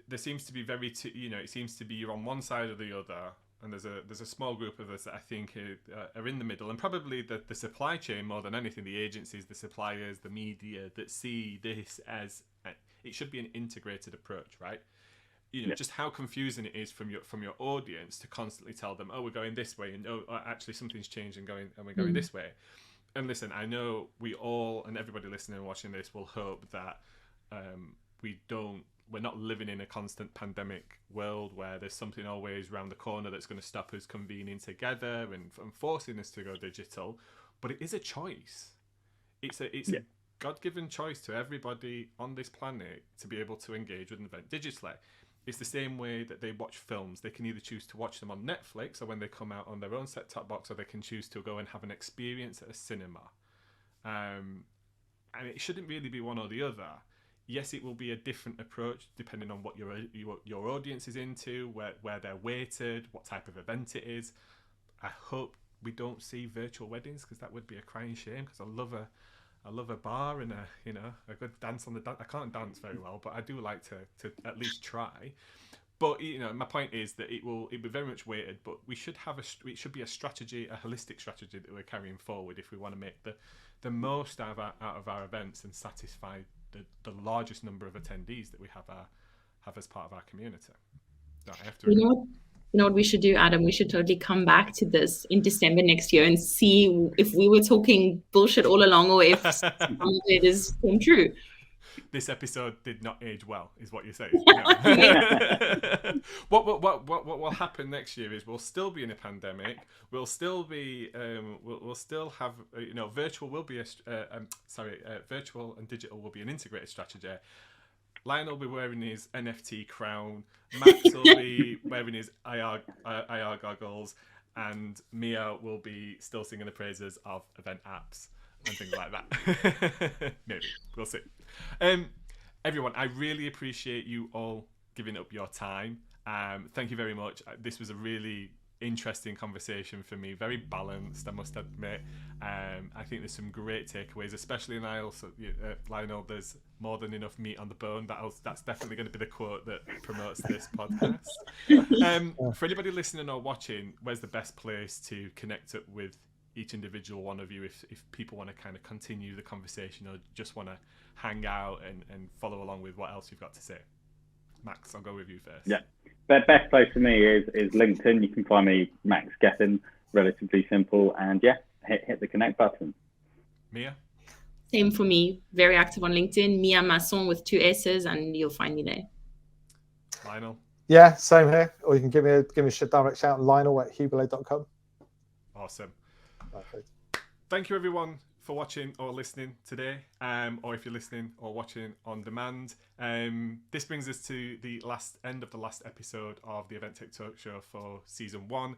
there seems to be it seems to be you're on one side or the other. And there's a small group of us that I think are in the middle, and probably the supply chain more than anything, the agencies, the suppliers, the media, that see this as it should be an integrated approach, right? You know, just how confusing it is from your audience to constantly tell them, oh, we're going this way, and actually something's changed and we're going this way. And listen, I know we all and everybody listening and watching this will hope that we're not living in a constant pandemic world where there's something always around the corner that's going to stop us convening together and forcing us to go digital. But it is a choice. It's a God-given choice to everybody on this planet to be able to engage with an event digitally. It's the same way that they watch films. They can either choose to watch them on Netflix or when they come out on their own set-top box, or they can choose to go and have an experience at a cinema. And it shouldn't really be one or the other. Yes, it will be a different approach depending on what your audience is into, where they're weighted, what type of event it is. I hope we don't see virtual weddings, because that would be a crying shame, because I love a bar and a good dance on the dance. I can't dance very well, but I do like to at least try. But you know, my point is that it'll be very much weighted, but it should be a strategy, a holistic strategy that we're carrying forward if we want to make the most out of our events and satisfy the largest number of attendees that we have as part of our community. No, I have to you know what we should do, Adam? We should totally come back to this in December next year and see if we were talking bullshit all along, or if some of it is true. This episode did not age well, is what you're saying. No. What will happen next year is we'll still be in a pandemic. We'll still be we'll still have virtual will be virtual and digital will be an integrated strategy. Lionel will be wearing his NFT crown. Max will be wearing his IR goggles, and Mia will be still singing the praises of event apps and things like that. Maybe we'll see. Everyone, I really appreciate you all giving up your time. Thank you very much. This was a really interesting conversation for me. Very balanced, I must admit. I think there's some great takeaways, especially in Lionel. There's more than enough meat on the bone. That's definitely going to be the quote that promotes this podcast. For anybody listening or watching, where's the best place to connect up with each individual one of you if people want to kind of continue the conversation or just want to hang out and follow along with what else you've got to say? Max, I'll go with you first. Yeah, the best place for me is LinkedIn. You can find me, Max Gethin, relatively simple, and yeah, hit the connect button. Mia? Same for me. Very active on LinkedIn. Mia Masson with 2 S's, and you'll find me there. Lionel? Yeah, same here. Or you can give me a direct shout, Lionel@hubilo.com. Awesome. Perfect. Thank you everyone for watching or listening today, or if you're listening or watching on demand. This brings us to the end of the last episode of the Event Tech Talk Show for season 1.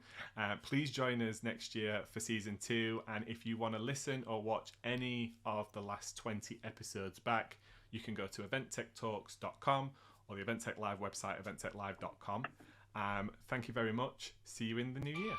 Please join us next year for season 2, and if you want to listen or watch any of the last 20 episodes back, you can go to eventtechtalks.com or the Event Tech Live website, eventtechlive.com. Thank you very much. See you in the new year.